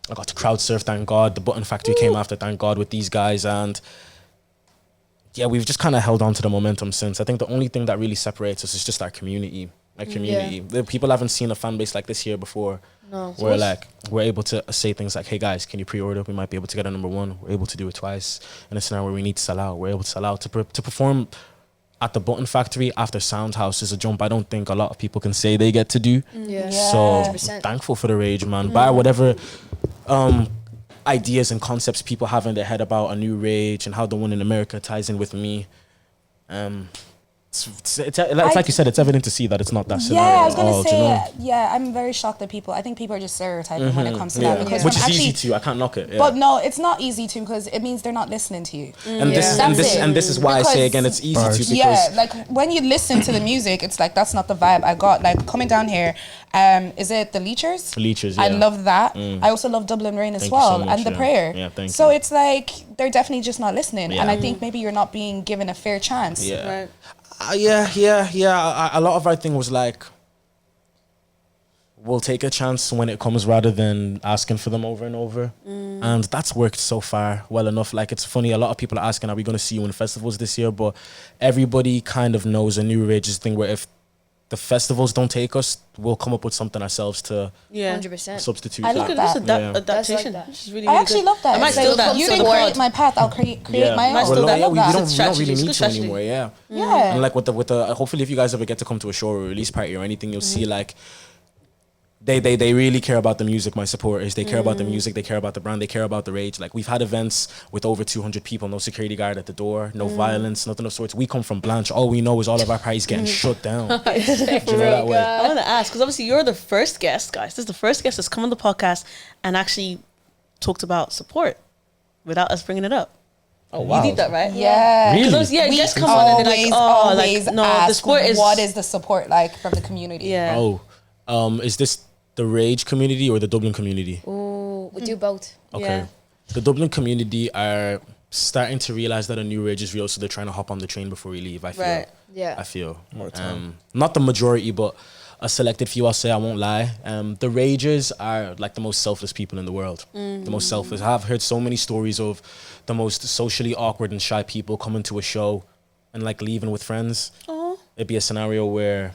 I got to crowd surf, thank God. The Button Factory came after, thank God, with these guys, and yeah, we've just kind of held on to the momentum since. I think the only thing that really separates us is just our community. The people haven't seen a fan base like this here before. No. Where like we're able to say things like, hey guys, can you pre-order? We might be able to get a number 1. We're able to do it twice in a scenario where we need to sell out. We're able to sell out to perform at the Button Factory after Sound House is a jump I don't think a lot of people can say they get to do. So 100%. thankful for the rage, man. Buy whatever ideas and concepts people have in their head about a new rage and how the one in America ties in with me. It's like you said, it's evident to see that it's not that scenario. Yeah, I was at all, gonna do you know? say, I'm very shocked that I think people are just stereotyping when it comes to that. Because Which is from easy to, I can't knock it. Yeah. But no, it's not easy to, because it means they're not listening to you. And this is why I say again, it's easy to, because yeah, like when you listen to the music, it's like that's not the vibe I got. Like coming down here, is it the Leechers? Leechers, I yeah. love that. I also love Dublin Rain as Thank you well, so much, and the yeah. prayer. Yeah, thank so you. it's like they're definitely just not listening, Yeah. and I think maybe you're not being given a fair chance. yeah. Right. A lot of our thing was like, we'll take a chance when it comes rather than asking for them over and over. And that's worked so far well enough. Like, it's funny, a lot of people are asking, are we going to see you in festivals this year? But everybody kind of knows a new rage's thing where if the festivals don't take us, we'll come up with something ourselves to 100%. substitute I that. like Look at this Yeah. adaptation. That's like that. Which is really, I really actually good. love that. I might It's steal like, that. you for didn't the create pod. my path, I'll create my Might own. steal that. I love we that. don't Strategy. really It's need good to strategy. anymore, yeah. Yeah. And like with the hopefully if you guys ever get to come to a show or a release party or anything, you'll see like They really care about the music, my supporters. They care about the music, they care about the brand, they care about the rage. Like, we've had events with over 200 people, no security guard at the door, no violence, nothing of sorts. We come from Blanche. All we know is all of our parties getting shut down. Do you know that way? I want to ask, because obviously you're the first guest, guys. This is the first guest that's come on the podcast and actually talked about support without us bringing it up. Oh, wow. You did that, right? Yeah. Really? You guys come on and they're like, always no, ask, the support is... what is the support like from the community? Yeah. Oh, is this the Rage community or the Dublin community? Ooh, we do both. Okay. Yeah. The Dublin community are starting to realize that a new Rage is real, so they're trying to hop on the train before we leave, I feel. Right. Yeah. I feel. More time. Not the majority, but a selected few, I'll say, I won't lie. The Ragers are like the most selfless people in the world. The most selfless. I've heard so many stories of the most socially awkward and shy people coming to a show and like leaving with friends. Oh. It'd be a scenario where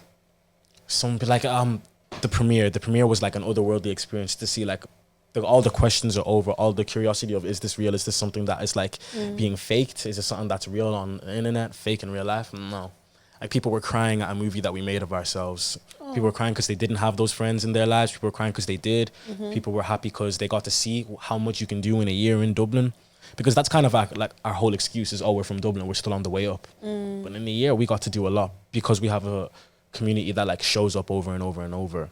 the premiere was like an otherworldly experience to see like all the questions are over, all the curiosity of, is this real? Is this something that is like being faked? Is it something that's real on the internet, fake in real life? No. Like, people were crying at a movie that we made of ourselves. People were crying because they didn't have those friends in their lives. People were crying because they did. People were happy because they got to see how much you can do in a year in Dublin. Because that's kind of like our whole excuse is, we're from Dublin, we're still on the way up. But in a year, we got to do a lot because we have a community that like shows up over and over and over.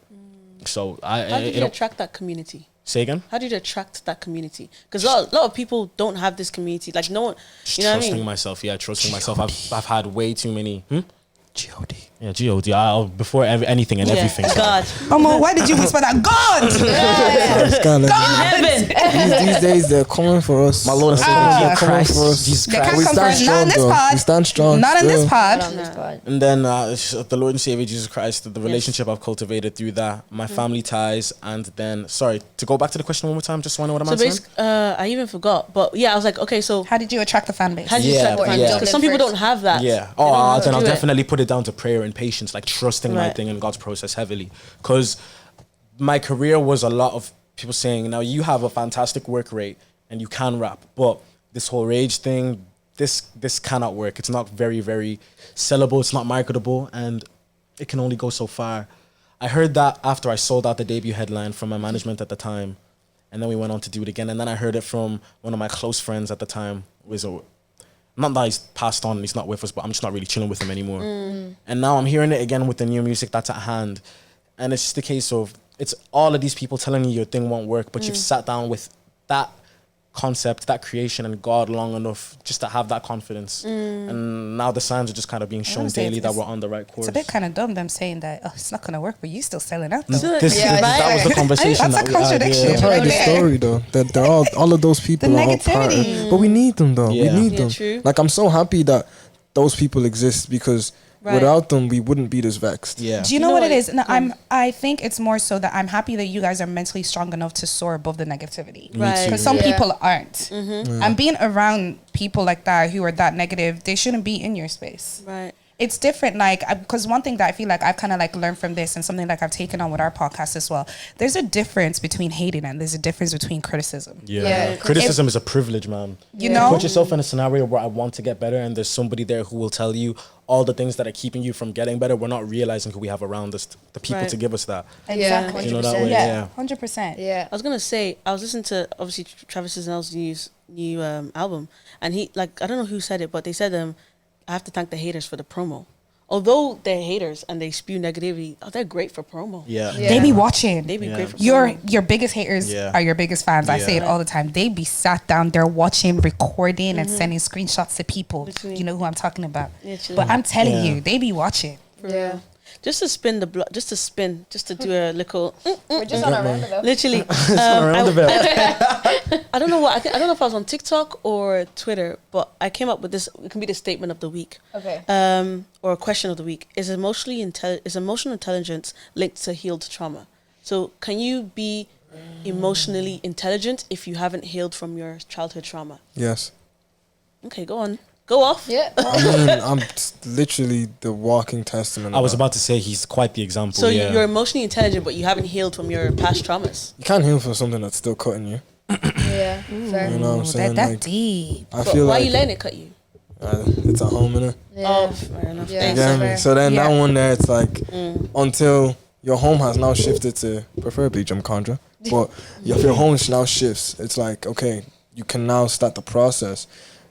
So How did you attract that community? Say again? How did you attract that community? Because a lot of people don't have this community. Like, no one, you know what I mean? Trusting myself. I've had way too many. G.O.D. Yeah, G.O.D. Before anything and everything. God. Why did you whisper that? God! Heaven. These days they're coming for us. My Lord and Savior, They're coming Christ. for us. Jesus They Christ. can't We come stand first. Not strong, in this though. pod. We stand strong. Not in this still. pod. On this pod. And then the Lord and Savior Jesus Christ, the relationship I've cultivated through that, my family ties, and then, sorry, to go back to the question one more time, just so I know what I'm So answering. basically, I even forgot. But yeah, I was like, okay, so How did you attract the fan base? how did you Yeah, attract the but fans? yeah. Because some people Dublin don't have that. Yeah. They don't know how to Then I'll do it. definitely put it down to prayer and patience, like trusting my Right. thing in God's process heavily. Because my career was a lot of people saying, now you have a fantastic work rate and you can rap, but this whole rage thing, this cannot work. It's not very, very sellable. It's not marketable, and it can only go so far. I heard that after I sold out the debut headline from my management at the time, and then we went on to do it again. And then I heard it from one of my close friends at the time. Not that he's passed on and he's not with us, but I'm just not really chilling with him anymore. And now I'm hearing it again with the new music that's at hand. And it's just a case of, it's all of these people telling you your thing won't work, but you've sat down with that concept, that creation, and God long enough just to have that confidence. And now the signs are just kind of being shown wanna say daily that it's- we're on the right course. It's a bit kind of dumb them saying that it's not going to work, but you still selling out. Though. So- This, Yeah, that was the conversation That's a that we had, contradiction. yeah. They're part of the Right. story, though. They're all of those people The are all part of negativity. But we need them, though. Yeah. We need Yeah, them. true. Like, I'm so happy that those people exist, because Right. without them, we wouldn't be this vexed. Yeah. Do you know what it what? is? No, I think it's more so that I'm happy that you guys are mentally strong enough to soar above the negativity. Right. Because some Yeah. people aren't. And being around people like that who are that negative, they shouldn't be in your space. Right. It's different, like, because one thing that I feel like I've kind of like learned from this, and something like I've taken on with our podcast as well, there's a difference between hating and there's a difference between criticism. Yeah. Criticism is a privilege, man. You know? Put yourself in a scenario where I want to get better and there's somebody there who will tell you all the things that are keeping you from getting better. We're not realizing who we have around us, the people Right. to give us that. Exactly. You know that way, Yeah, yeah. 100%. Yeah. I was gonna say, I was listening to obviously Travis Snell's new album, and he, like, I don't know who said it, but they said I have to thank the haters for the promo. Although they're haters and they spew negativity, they're great for promo. Yeah. Yeah. They be watching. They be Yeah. great for promo. Your biggest haters Yeah. are your biggest fans. I say it Yeah. all the time. They be sat down, they're watching, recording, and sending screenshots to people. Literally. You know who I'm talking about. Literally. But I'm telling Yeah. you, they be watching. Yeah. Just to spin the block, just to do a little. We're just on our roundabout. Literally, I don't know what I don't know if I was on TikTok or Twitter, but I came up with this. It can be the statement of the week, Okay. or a question of the week. Is emotional intelligence linked to healed trauma? So, can you be emotionally intelligent if you haven't healed from your childhood trauma? Yes. Okay, go on, go off. Yeah. I mean, I'm literally the walking testament. I was of that. about to say he's quite the example. So yeah. you're emotionally intelligent, but you haven't healed from your past traumas. You can't heal for something that's still cutting you. Yeah. Fair. You know what I'm saying? That Like, deep. I But feel why like are you letting it cut you? it's at home, innit? Yeah. Oh, fair enough. Yeah. Thanks. You get me? fair. So then Yeah. that one there, it's like until your home has now shifted to preferably Jamkandra, but if your home now shifts, it's like, okay, you can now start the process.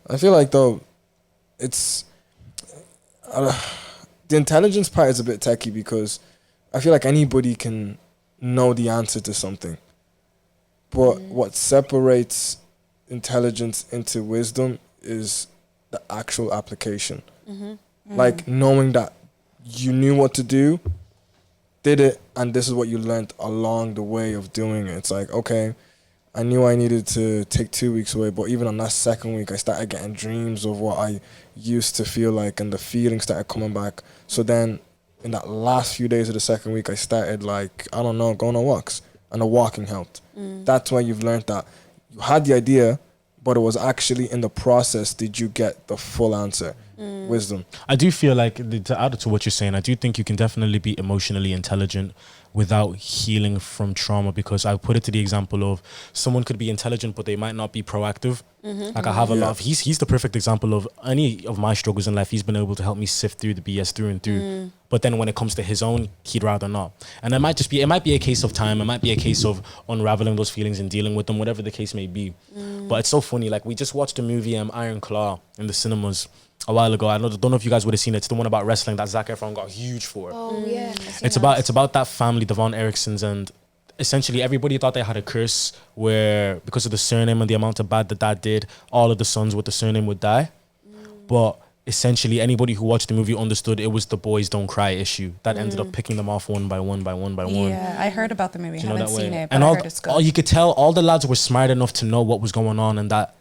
I feel like though, it's the intelligence part is a bit techie because I feel like anybody can know the answer to something, but what separates intelligence into wisdom is the actual application. Like knowing that you knew what to do, did it, and this is what you learned along the way of doing it. It's like, okay, I knew I needed to take 2 weeks away, but even on that second week, I started getting dreams of what I used to feel like, and the feelings started coming back. So then, in that last few days of the second week, I started like, I don't know, going on walks, and the walking helped. That's why you've learned that you had the idea, but it was actually in the process did you get the full answer. Wisdom. I do feel like, to add to what you're saying, I do think you can definitely be emotionally intelligent without healing from trauma, because I put it to the example of someone could be intelligent but they might not be proactive. Like I have a lot of, he's the perfect example of any of my struggles in life. He's been able to help me sift through the BS through and through. But then when it comes to his own, he'd rather not. And it might be a case of time. It might be a case of unraveling those feelings and dealing with them, whatever the case may be. But it's so funny. Like we just watched the movie Iron Claw in the cinemas a while ago. I don't know if you guys would have seen it. It's the one about wrestling that Zac Efron got huge for. Oh yeah. It's about that family, the Von Eriksons, and essentially everybody thought they had a curse where because of the surname and the amount of bad that dad did, all of the sons with the surname would die. But essentially anybody who watched the movie understood it was the boys don't cry issue that ended up picking them off one by one by one by one. Yeah, I heard about the movie. Haven't seen it, but and I heard it's good. all you could tell, all the lads were smart enough to know what was going on and that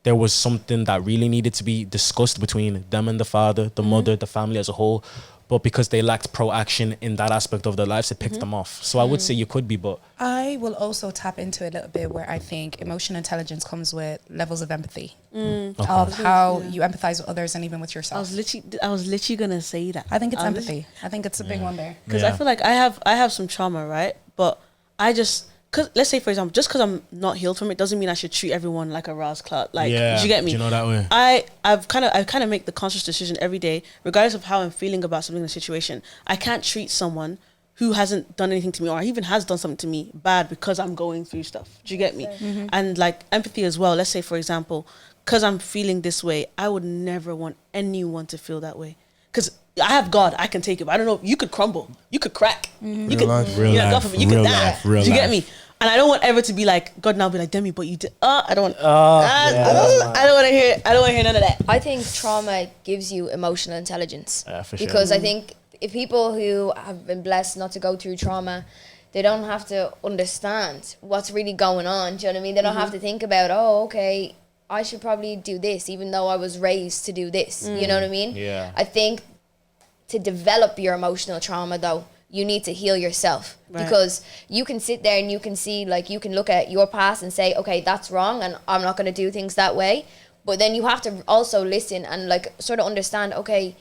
there was something that really needed to be discussed between them and the father, the mother, the family as a whole. But because they lacked proaction in that aspect of their lives, it picked them off. So I would say you could be, but I will also tap into a little bit where I think emotional intelligence comes with levels of empathy, of how you empathize with others and even with yourself. I was literally gonna say that. I think it's empathy. I think it's a big one there. Because I feel like I have some trauma, right? But I just, cause let's say for example, just because I'm not healed from it doesn't mean I should treat everyone like a Ras clout. Like, yeah, you get me? you know that way. I kind of make the conscious decision every day, regardless of how I'm feeling about something in the situation. I can't treat someone who hasn't done anything to me or even has done something to me bad because I'm going through stuff. Do you get me? And like empathy as well. Let's say for example, because I'm feeling this way, I would never want anyone to feel that way. Because I have God, I can take it. But I don't know, you could crumble, you could crack, you could, God forbid, you could die. Do you get me? And I don't want ever to be like God now be like Demi, but you did. I don't want. I don't want to hear. I don't want to hear none of that. I think trauma gives you emotional intelligence. For sure. Because I think if people who have been blessed not to go through trauma, they don't have to understand what's really going on. Do you know what I mean? They don't have to think about, oh, okay, I should probably do this, even though I was raised to do this. You know what I mean? Yeah. I think to develop your emotional trauma, though, you need to heal yourself. Right. Because you can sit there and you can see, like, you can look at your past and say, okay, that's wrong and I'm not going to do things that way. But then you have to also listen and, like, sort of understand, okay,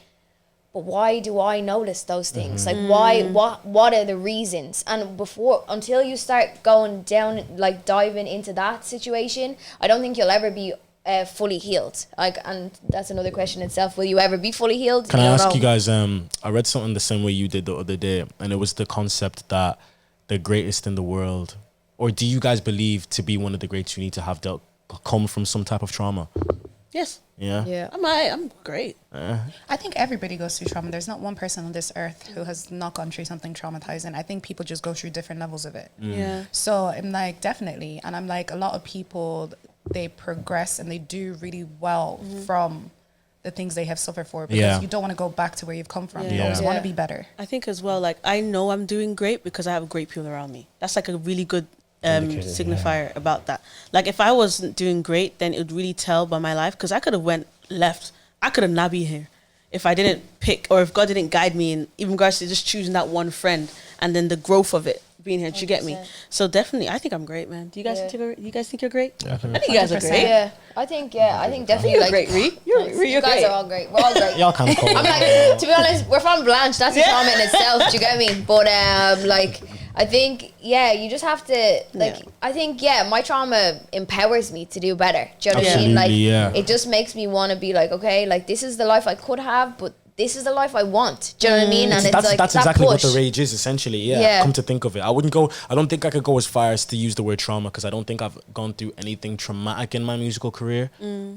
but why do I notice those things? Like, why, what are the reasons? And until you start going down, like, diving into that situation, I don't think you'll ever be fully healed. Like, and that's another question itself. Will you ever be fully healed? Can I ask you guys, I read something the same way you did the other day, and it was the concept that the greatest in the world, or do you guys believe to be one of the greats you need to have come from some type of trauma? Yes. Yeah. Yeah. I'm great. I think everybody goes through trauma. There's not one person on this earth who has not gone through something traumatizing. I think people just go through different levels of it. Yeah. So I'm like, definitely. And I'm like, a lot of people, they progress and they do really well from the things they have suffered for, because you don't want to go back to where you've come from. You always want to be better. I think as well, like, I know I'm doing great because I have great people around me. That's like a really good signifier about that. Like, if I wasn't doing great, then it would really tell by my life, because I could have went left. I could have not been here if I didn't pick, or if God didn't guide me in even regards to just choosing that one friend and then the growth of it being here. Do you get me? So definitely, I think I'm great, man. Do you guys think you're great? I think you guys are great. Yeah, I think definitely. You're like, great, Ree. You're guys great. are all great. We're all great. Y'all kind of cold. I'm like, to be honest, we're from Blanche. That's a trauma in itself. Do you get me? But like, I think you just have to like. I think my trauma empowers me to do better. Do you know what I mean? Like, it just makes me want to be like, okay, like, this is the life I could have, but this is the life I want. Do you know what I mean? And it's that's like that's that exactly push. what the rage is essentially. Yeah. Come to think of it, I don't think I could go as far as to use the word trauma, because I don't think I've gone through anything traumatic in my musical career.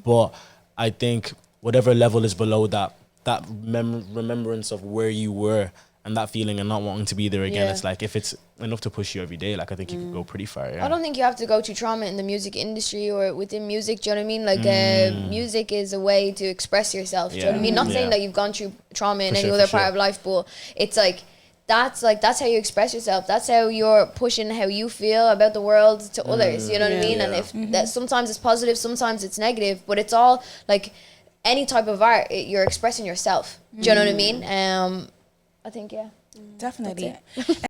But I think whatever level is below that remembrance of where you were and that feeling and not wanting to be there again, it's like if it's enough to push you every day, like I think you could go pretty far. I don't think you have to go through trauma in the music industry or within music. Do you know what I mean? Like music is a way to express yourself. Do you know what I mean? Not saying that you've gone through trauma in any other part of life, but it's like that's how you express yourself. That's how you're pushing how you feel about the world to others. You know what I mean? And if that sometimes it's positive, sometimes it's negative, but it's all like any type of art. You're expressing yourself. Do you know what I mean? I think Definitely.